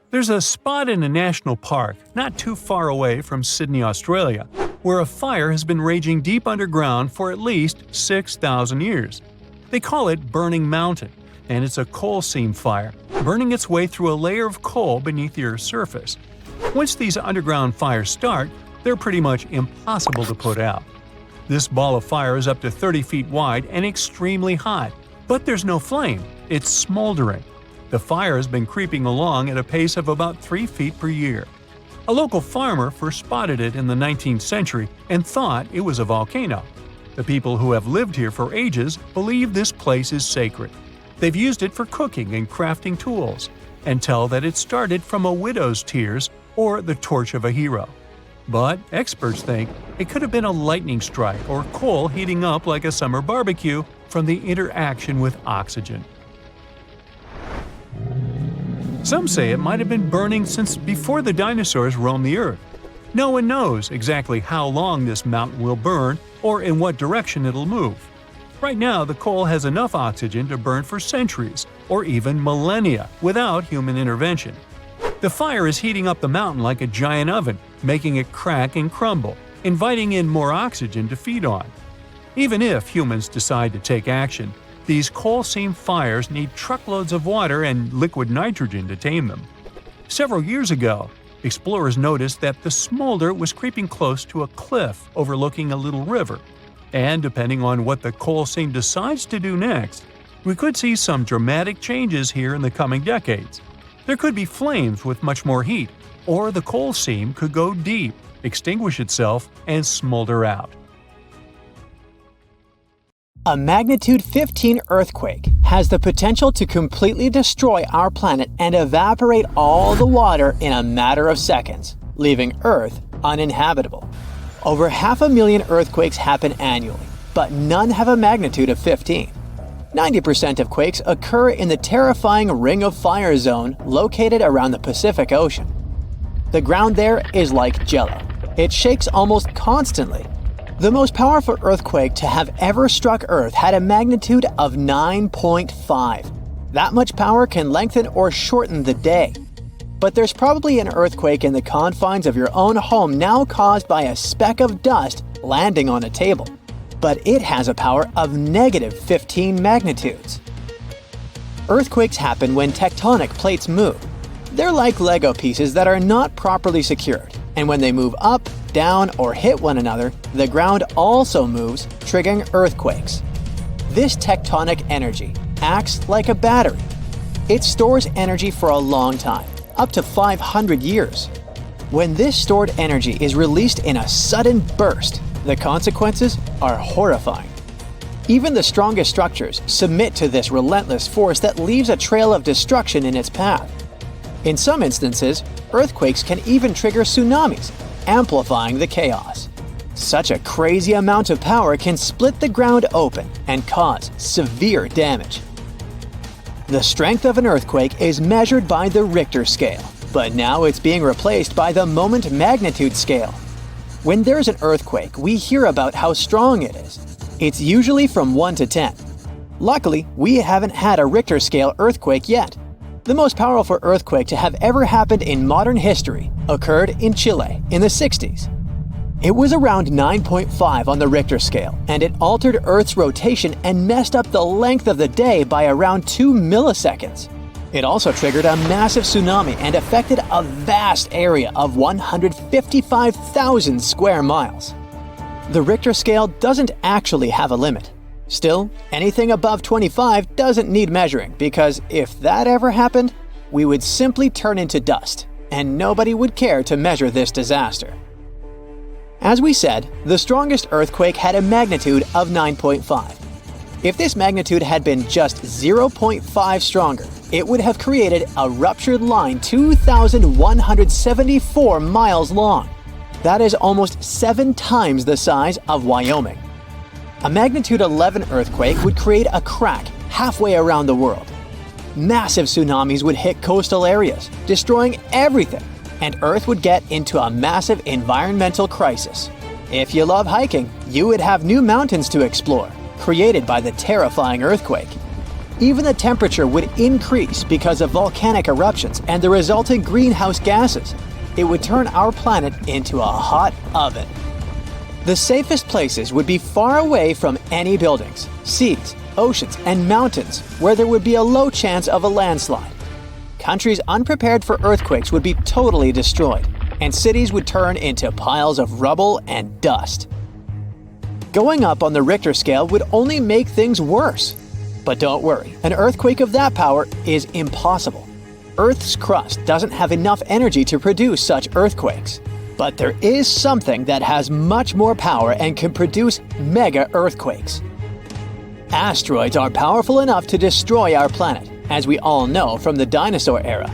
There's a spot in a national park not too far away from Sydney, Australia, where a fire has been raging deep underground for at least 6,000 years. They call it Burning Mountain, and it's a coal seam fire, burning its way through a layer of coal beneath the Earth's surface. Once these underground fires start, they're pretty much impossible to put out. This ball of fire is up to 30 feet wide and extremely hot, but there's no flame, it's smoldering. The fire has been creeping along at a pace of about 3 feet per year. A local farmer first spotted it in the 19th century and thought it was a volcano. The people who have lived here for ages believe this place is sacred. They've used it for cooking and crafting tools, and tell that it started from a widow's tears or the torch of a hero. But experts think it could have been a lightning strike or coal heating up like a summer barbecue from the interaction with oxygen. Some say it might have been burning since before the dinosaurs roamed the Earth. No one knows exactly how long this mountain will burn or in what direction it'll move. Right now, the coal has enough oxygen to burn for centuries or even millennia without human intervention. The fire is heating up the mountain like a giant oven, making it crack and crumble, inviting in more oxygen to feed on. Even if humans decide to take action, these coal seam fires need truckloads of water and liquid nitrogen to tame them. Several years ago, explorers noticed that the smolder was creeping close to a cliff overlooking a little river. And depending on what the coal seam decides to do next, we could see some dramatic changes here in the coming decades. There could be flames with much more heat, or the coal seam could go deep, extinguish itself, and smolder out. A magnitude 15 earthquake has the potential to completely destroy our planet and evaporate all the water in a matter of seconds, leaving Earth uninhabitable. Over 500,000 earthquakes happen annually, but none have a magnitude of 15. 90% of quakes occur in the terrifying Ring of Fire zone located around the Pacific Ocean. The ground there is like jello. It shakes almost constantly. The most powerful earthquake to have ever struck Earth had a magnitude of 9.5. That much power can lengthen or shorten the day. But there's probably an earthquake in the confines of your own home now caused by a speck of dust landing on a table. But it has a power of negative 15 magnitudes. Earthquakes happen when tectonic plates move. They're like Lego pieces that are not properly secured, and when they move up, down, or hit one another, the ground also moves, triggering earthquakes. This tectonic energy acts like a battery. It stores energy for a long time, up to 500 years. When this stored energy is released in a sudden burst, the consequences are horrifying. Even the strongest structures submit to this relentless force that leaves a trail of destruction in its path. In some instances, earthquakes can even trigger tsunamis, amplifying the chaos. Such a crazy amount of power can split the ground open and cause severe damage. The strength of an earthquake is measured by the Richter scale, but now it's being replaced by the moment magnitude scale. When there's an earthquake, we hear about how strong it is. It's usually from 1 to 10. Luckily, we haven't had a Richter scale earthquake yet. The most powerful earthquake to have ever happened in modern history occurred in Chile in the 60s. It was around 9.5 on the Richter scale, and it altered Earth's rotation and messed up the length of the day by around 2 milliseconds. It also triggered a massive tsunami and affected a vast area of 155,000 square miles. The Richter scale doesn't actually have a limit. Still, anything above 25 doesn't need measuring, because if that ever happened, we would simply turn into dust, and nobody would care to measure this disaster. As we said, the strongest earthquake had a magnitude of 9.5. If this magnitude had been just 0.5 stronger, it would have created a ruptured line 2,174 miles long. That is almost 7 times the size of Wyoming. A magnitude 11 earthquake would create a crack halfway around the world. Massive tsunamis would hit coastal areas, destroying everything, and Earth would get into a massive environmental crisis. If you love hiking, you would have new mountains to explore, created by the terrifying earthquake. Even the temperature would increase because of volcanic eruptions and the resulting greenhouse gases. It would turn our planet into a hot oven. The safest places would be far away from any buildings, seas, oceans, and mountains where there would be a low chance of a landslide. Countries unprepared for earthquakes would be totally destroyed, and cities would turn into piles of rubble and dust. Going up on the Richter scale would only make things worse. But don't worry, an earthquake of that power is impossible. Earth's crust doesn't have enough energy to produce such earthquakes. But there is something that has much more power and can produce mega earthquakes. Asteroids are powerful enough to destroy our planet, as we all know from the dinosaur era.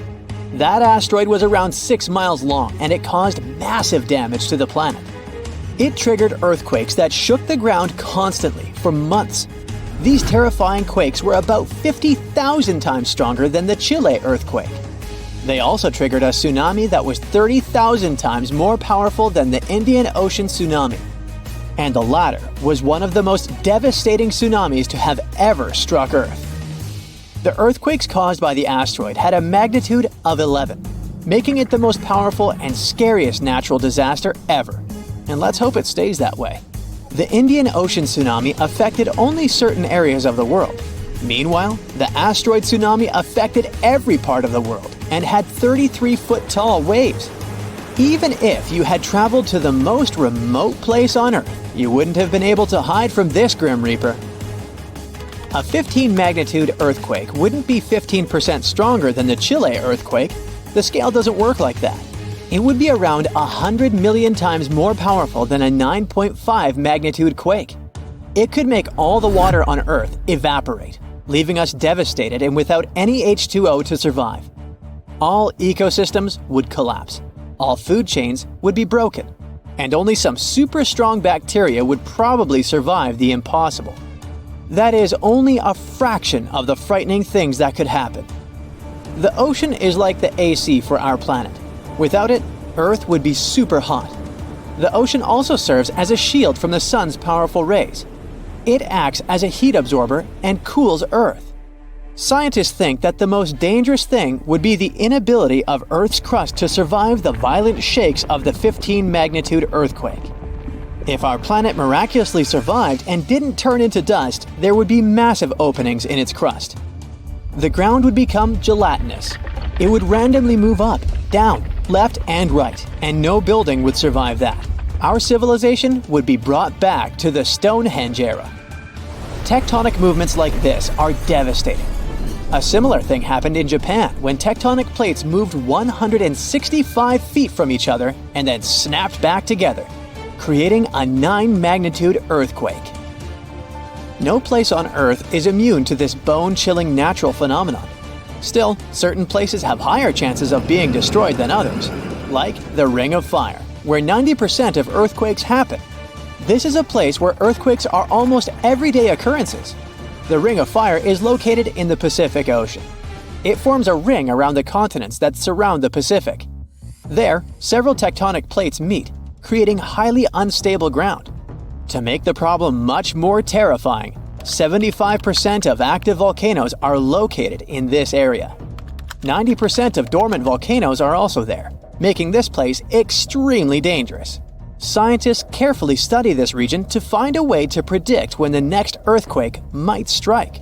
That asteroid was around 6 miles long, and it caused massive damage to the planet. It triggered earthquakes that shook the ground constantly for months. These terrifying quakes were about 50,000 times stronger than the Chile earthquake. They also triggered a tsunami that was 30,000 times more powerful than the Indian Ocean tsunami. And the latter was one of the most devastating tsunamis to have ever struck Earth. The earthquakes caused by the asteroid had a magnitude of 11, making it the most powerful and scariest natural disaster ever. And let's hope it stays that way. The Indian Ocean tsunami affected only certain areas of the world. Meanwhile, the asteroid tsunami affected every part of the world and had 33-foot-tall waves. Even if you had traveled to the most remote place on Earth, you wouldn't have been able to hide from this Grim Reaper. A 15-magnitude earthquake wouldn't be 15% stronger than the Chile earthquake. The scale doesn't work like that. It would be around 100 million times more powerful than a 9.5 magnitude quake. It could make all the water on Earth evaporate, leaving us devastated and without any H2O to survive. All ecosystems would collapse, all food chains would be broken, and only some super strong bacteria would probably survive the impossible. That is only a fraction of the frightening things that could happen. The ocean is like the AC for our planet. Without it, Earth would be super hot. The ocean also serves as a shield from the sun's powerful rays. It acts as a heat absorber and cools Earth. Scientists think that the most dangerous thing would be the inability of Earth's crust to survive the violent shakes of the 15-magnitude earthquake. If our planet miraculously survived and didn't turn into dust, there would be massive openings in its crust. The ground would become gelatinous. It would randomly move up, down, left, and right, and no building would survive that. Our civilization would be brought back to the Stonehenge era. Tectonic movements like this are devastating. A similar thing happened in Japan when tectonic plates moved 165 feet from each other and then snapped back together, creating a 9-magnitude earthquake. No place on Earth is immune to this bone-chilling natural phenomenon. Still, certain places have higher chances of being destroyed than others, like the Ring of Fire, where 90% of earthquakes happen. This is a place where earthquakes are almost everyday occurrences. The Ring of Fire is located in the Pacific Ocean. It forms a ring around the continents that surround the Pacific. There, several tectonic plates meet, creating highly unstable ground. To make the problem much more terrifying, 75% of active volcanoes are located in this area. 90% of dormant volcanoes are also there, making this place extremely dangerous. Scientists carefully study this region to find a way to predict when the next earthquake might strike.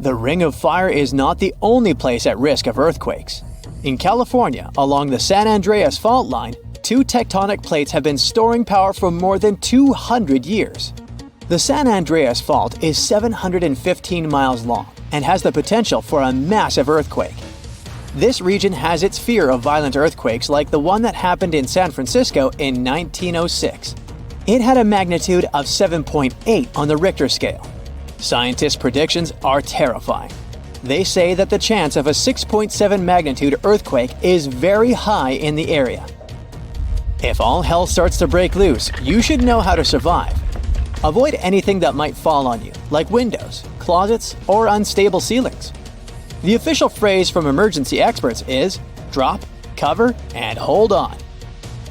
The Ring of Fire is not the only place at risk of earthquakes. In California, along the San Andreas fault line, two tectonic plates have been storing power for more than 200 years. The San Andreas Fault is 715 miles long and has the potential for a massive earthquake. This region has its fear of violent earthquakes like the one that happened in San Francisco in 1906. It had a magnitude of 7.8 on the Richter scale. Scientists' predictions are terrifying. They say that the chance of a 6.7 magnitude earthquake is very high in the area. If all hell starts to break loose, you should know how to survive. Avoid anything that might fall on you, like windows, closets, or unstable ceilings. The official phrase from emergency experts is drop, cover, and hold on.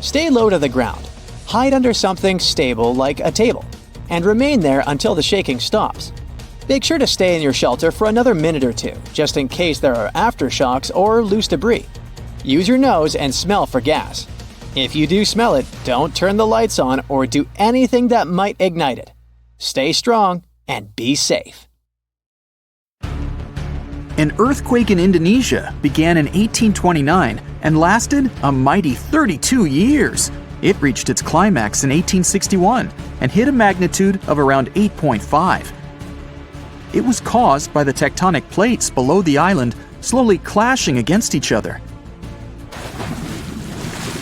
Stay low to the ground. Hide under something stable like a table, and remain there until the shaking stops. Make sure to stay in your shelter for another minute or two, just in case there are aftershocks or loose debris. Use your nose and smell for gas. If you do smell it, don't turn the lights on or do anything that might ignite it. Stay strong and be safe. An earthquake in Indonesia began in 1829 and lasted a mighty 32 years. It reached its climax in 1861 and hit a magnitude of around 8.5. It was caused by the tectonic plates below the island slowly clashing against each other.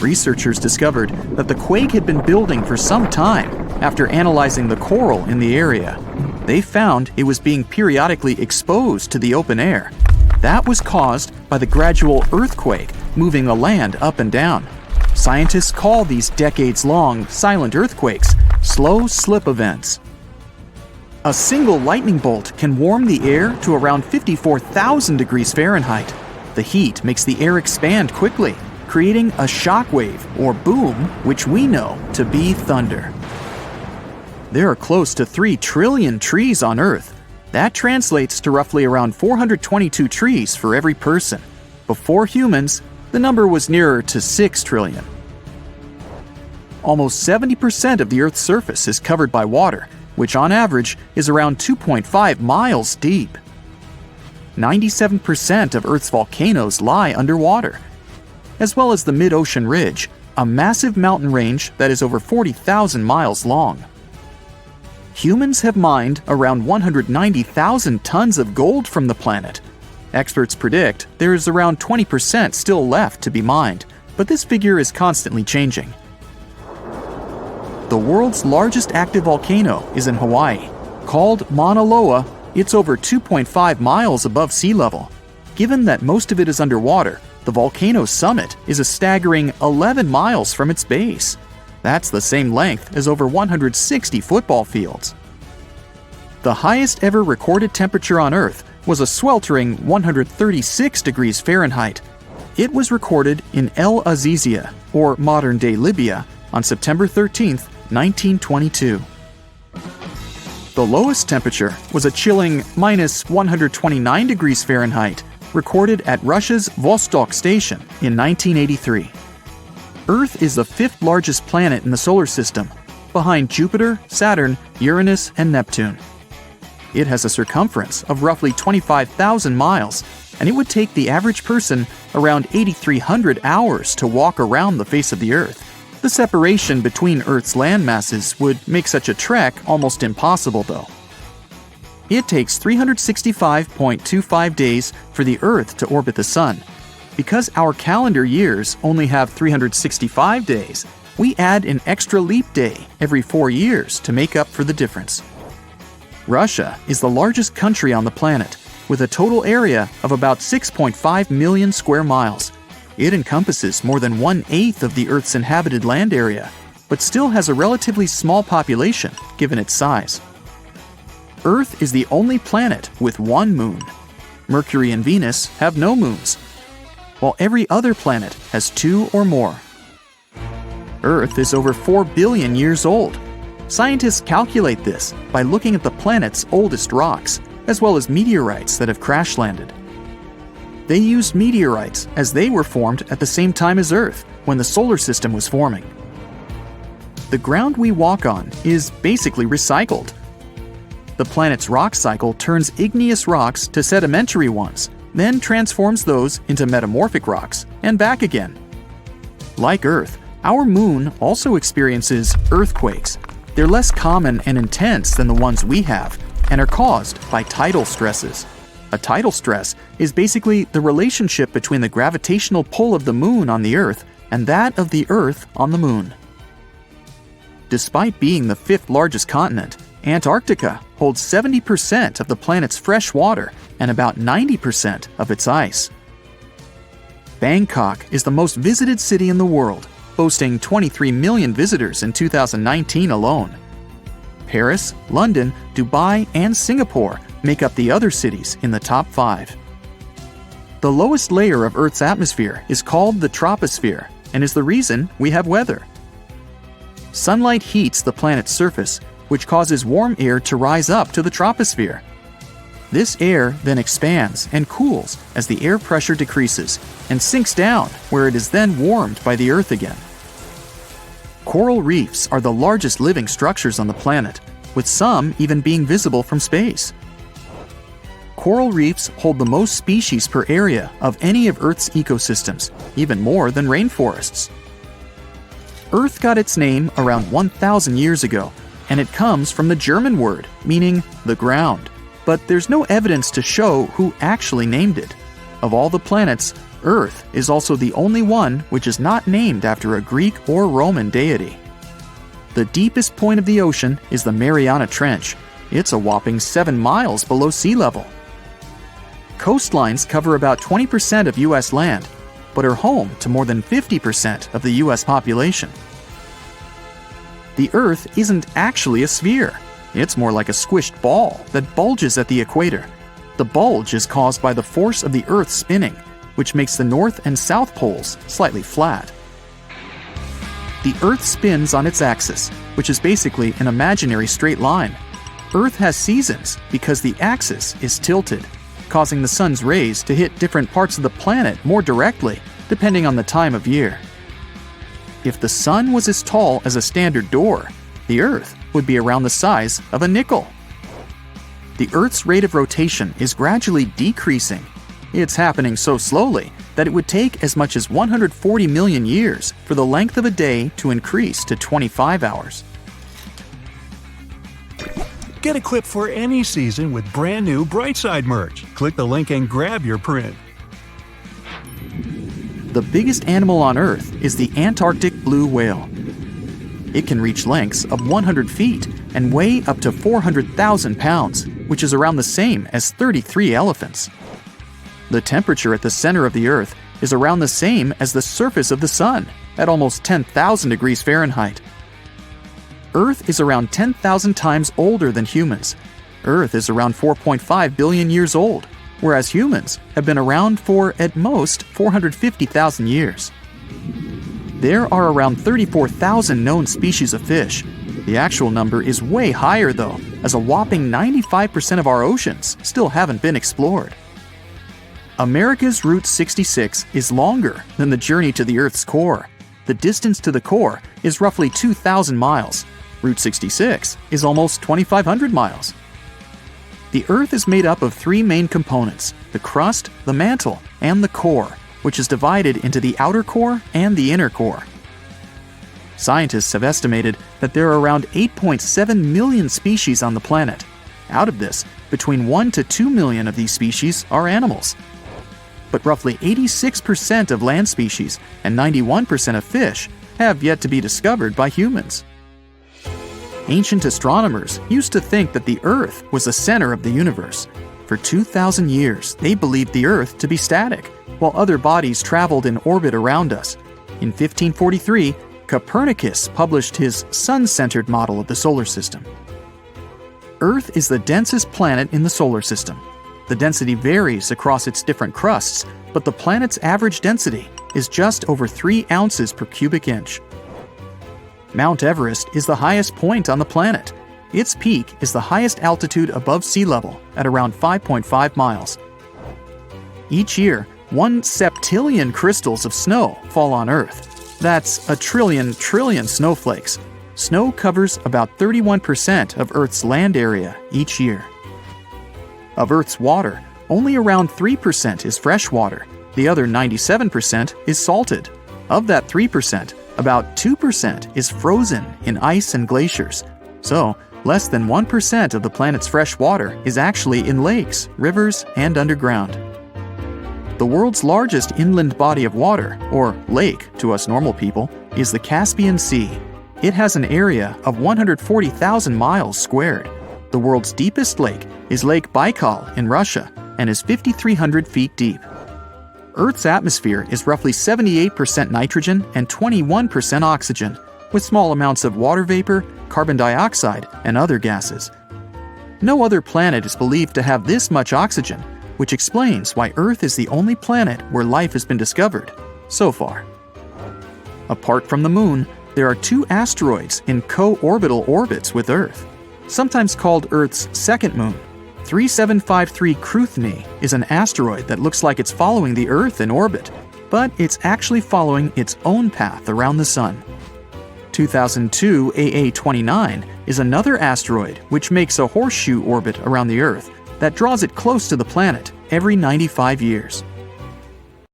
Researchers discovered that the quake had been building for some time after analyzing the coral in the area. They found it was being periodically exposed to the open air. That was caused by the gradual earthquake moving the land up and down. Scientists call these decades-long silent earthquakes slow slip events. A single lightning bolt can warm the air to around 54,000 degrees Fahrenheit. The heat makes the air expand quickly, creating a shock wave or boom, which we know to be thunder. There are close to 3 trillion trees on Earth. That translates to roughly around 422 trees for every person. Before humans, the number was nearer to 6 trillion. Almost 70% of the Earth's surface is covered by water, which on average is around 2.5 miles deep. 97% of Earth's volcanoes lie underwater, as well as the mid-ocean ridge, a massive mountain range that is over 40,000 miles long. Humans have mined around 190,000 tons of gold from the planet. Experts predict there is around 20% still left to be mined, but this figure is constantly changing. The world's largest active volcano is in Hawaii. Called Mauna Loa, it's over 2.5 miles above sea level. Given that most of it is underwater, the volcano's summit is a staggering 11 miles from its base. That's the same length as over 160 football fields. The highest ever recorded temperature on Earth was a sweltering 136 degrees Fahrenheit. It was recorded in El Azizia, or modern-day Libya, on September 13, 1922. The lowest temperature was a chilling minus 129 degrees Fahrenheit, recorded at Russia's Vostok station in 1983. Earth is the 5th largest planet in the solar system, behind Jupiter, Saturn, Uranus, and Neptune. It has a circumference of roughly 25,000 miles, and it would take the average person around 8,300 hours to walk around the face of the Earth. The separation between Earth's land masses would make such a trek almost impossible, though. It takes 365.25 days for the Earth to orbit the Sun. Because our calendar years only have 365 days, we add an extra leap day every 4 years to make up for the difference. Russia is the largest country on the planet, with a total area of about 6.5 million square miles. It encompasses more than 1/8 of the Earth's inhabited land area, but still has a relatively small population given its size. Earth is the only planet with one moon. Mercury and Venus have no moons, while every other planet has 2 or more. Earth is over 4 billion years old. Scientists calculate this by looking at the planet's oldest rocks, as well as meteorites that have crash-landed. They used meteorites as they were formed at the same time as Earth, when the solar system was forming. The ground we walk on is basically recycled. The planet's rock cycle turns igneous rocks to sedimentary ones, then transforms those into metamorphic rocks, and back again. Like Earth, our moon also experiences earthquakes. They're less common and intense than the ones we have, and are caused by tidal stresses. A tidal stress is basically the relationship between the gravitational pull of the moon on the Earth and that of the Earth on the moon. Despite being the fifth largest continent, Antarctica holds 70% of the planet's fresh water and about 90% of its ice. Bangkok is the most visited city in the world, boasting 23 million visitors in 2019 alone. Paris, London, Dubai, and Singapore make up the other cities in the top 5. The lowest layer of Earth's atmosphere is called the troposphere and is the reason we have weather. Sunlight heats the planet's surface, which causes warm air to rise up to the troposphere. This air then expands and cools as the air pressure decreases and sinks down, where it is then warmed by the Earth again. Coral reefs are the largest living structures on the planet, with some even being visible from space. Coral reefs hold the most species per area of any of Earth's ecosystems, even more than rainforests. Earth got its name around 1,000 years ago, and it comes from the German word meaning the ground, but there's no evidence to show who actually named it. Of all the planets, Earth is also the only one which is not named after a Greek or Roman deity. The deepest point of the ocean is the Mariana Trench. It's a whopping 7 miles below sea level. Coastlines cover about 20% of U.S. land, but are home to more than 50% of the U.S. population. The Earth isn't actually a sphere. It's more like a squished ball that bulges at the equator. The bulge is caused by the force of the Earth spinning, which makes the north and south poles slightly flat. The Earth spins on its axis, which is basically an imaginary straight line. Earth has seasons because the axis is tilted, causing the sun's rays to hit different parts of the planet more directly, depending on the time of year. If the sun was as tall as a standard door, the Earth would be around the size of a nickel. The Earth's rate of rotation is gradually decreasing. It's happening so slowly that it would take as much as 140 million years for the length of a day to increase to 25 hours. Get equipped for any season with brand new BrightSide merch. Click the link and grab your print. The biggest animal on Earth is the Antarctic blue whale. It can reach lengths of 100 feet and weigh up to 400,000 pounds, which is around the same as 33 elephants. The temperature at the center of the Earth is around the same as the surface of the Sun, at almost 10,000 degrees Fahrenheit. Earth is around 10,000 times older than humans. Earth is around 4.5 billion years old, whereas humans have been around for, at most, 450,000 years. There are around 34,000 known species of fish. The actual number is way higher though, as a whopping 95% of our oceans still haven't been explored. America's Route 66 is longer than the journey to the Earth's core. The distance to the core is roughly 2,000 miles. Route 66 is almost 2,500 miles. The Earth is made up of 3 main components: the crust, the mantle, and the core, which is divided into the outer core and the inner core. Scientists have estimated that there are around 8.7 million species on the planet. Out of this, between 1 to 2 million of these species are animals. But roughly 86% of land species and 91% of fish have yet to be discovered by humans. Ancient astronomers used to think that the Earth was the center of the universe. For 2,000 years, they believed the Earth to be static, while other bodies traveled in orbit around us. In 1543, Copernicus published his sun-centered model of the solar system. Earth is the densest planet in the solar system. The density varies across its different crusts, but the planet's average density is just over 3 ounces per cubic inch. Mount Everest is the highest point on the planet. Its peak is the highest altitude above sea level at around 5.5 miles. Each year, 1 septillion crystals of snow fall on Earth. That's a trillion snowflakes. Snow covers about 31% of Earth's land area each year. Of Earth's water, only around 3% is fresh water. The other 97% is salted. Of that 3%, about 2% is frozen in ice and glaciers. So, less than 1% of the planet's fresh water is actually in lakes, rivers, and underground. The world's largest inland body of water, or lake to us normal people, is the Caspian Sea. It has an area of 140,000 miles squared. The world's deepest lake is Lake Baikal in Russia and is 5,300 feet deep. Earth's atmosphere is roughly 78% nitrogen and 21% oxygen, with small amounts of water vapor, carbon dioxide, and other gases. No other planet is believed to have this much oxygen, which explains why Earth is the only planet where life has been discovered so far. Apart from the Moon, there are 2 asteroids in co-orbital orbits with Earth, sometimes called Earth's second moon. 3753 Cruithne is an asteroid that looks like it's following the Earth in orbit, but it's actually following its own path around the Sun. 2002 AA29 is another asteroid which makes a horseshoe orbit around the Earth that draws it close to the planet every 95 years.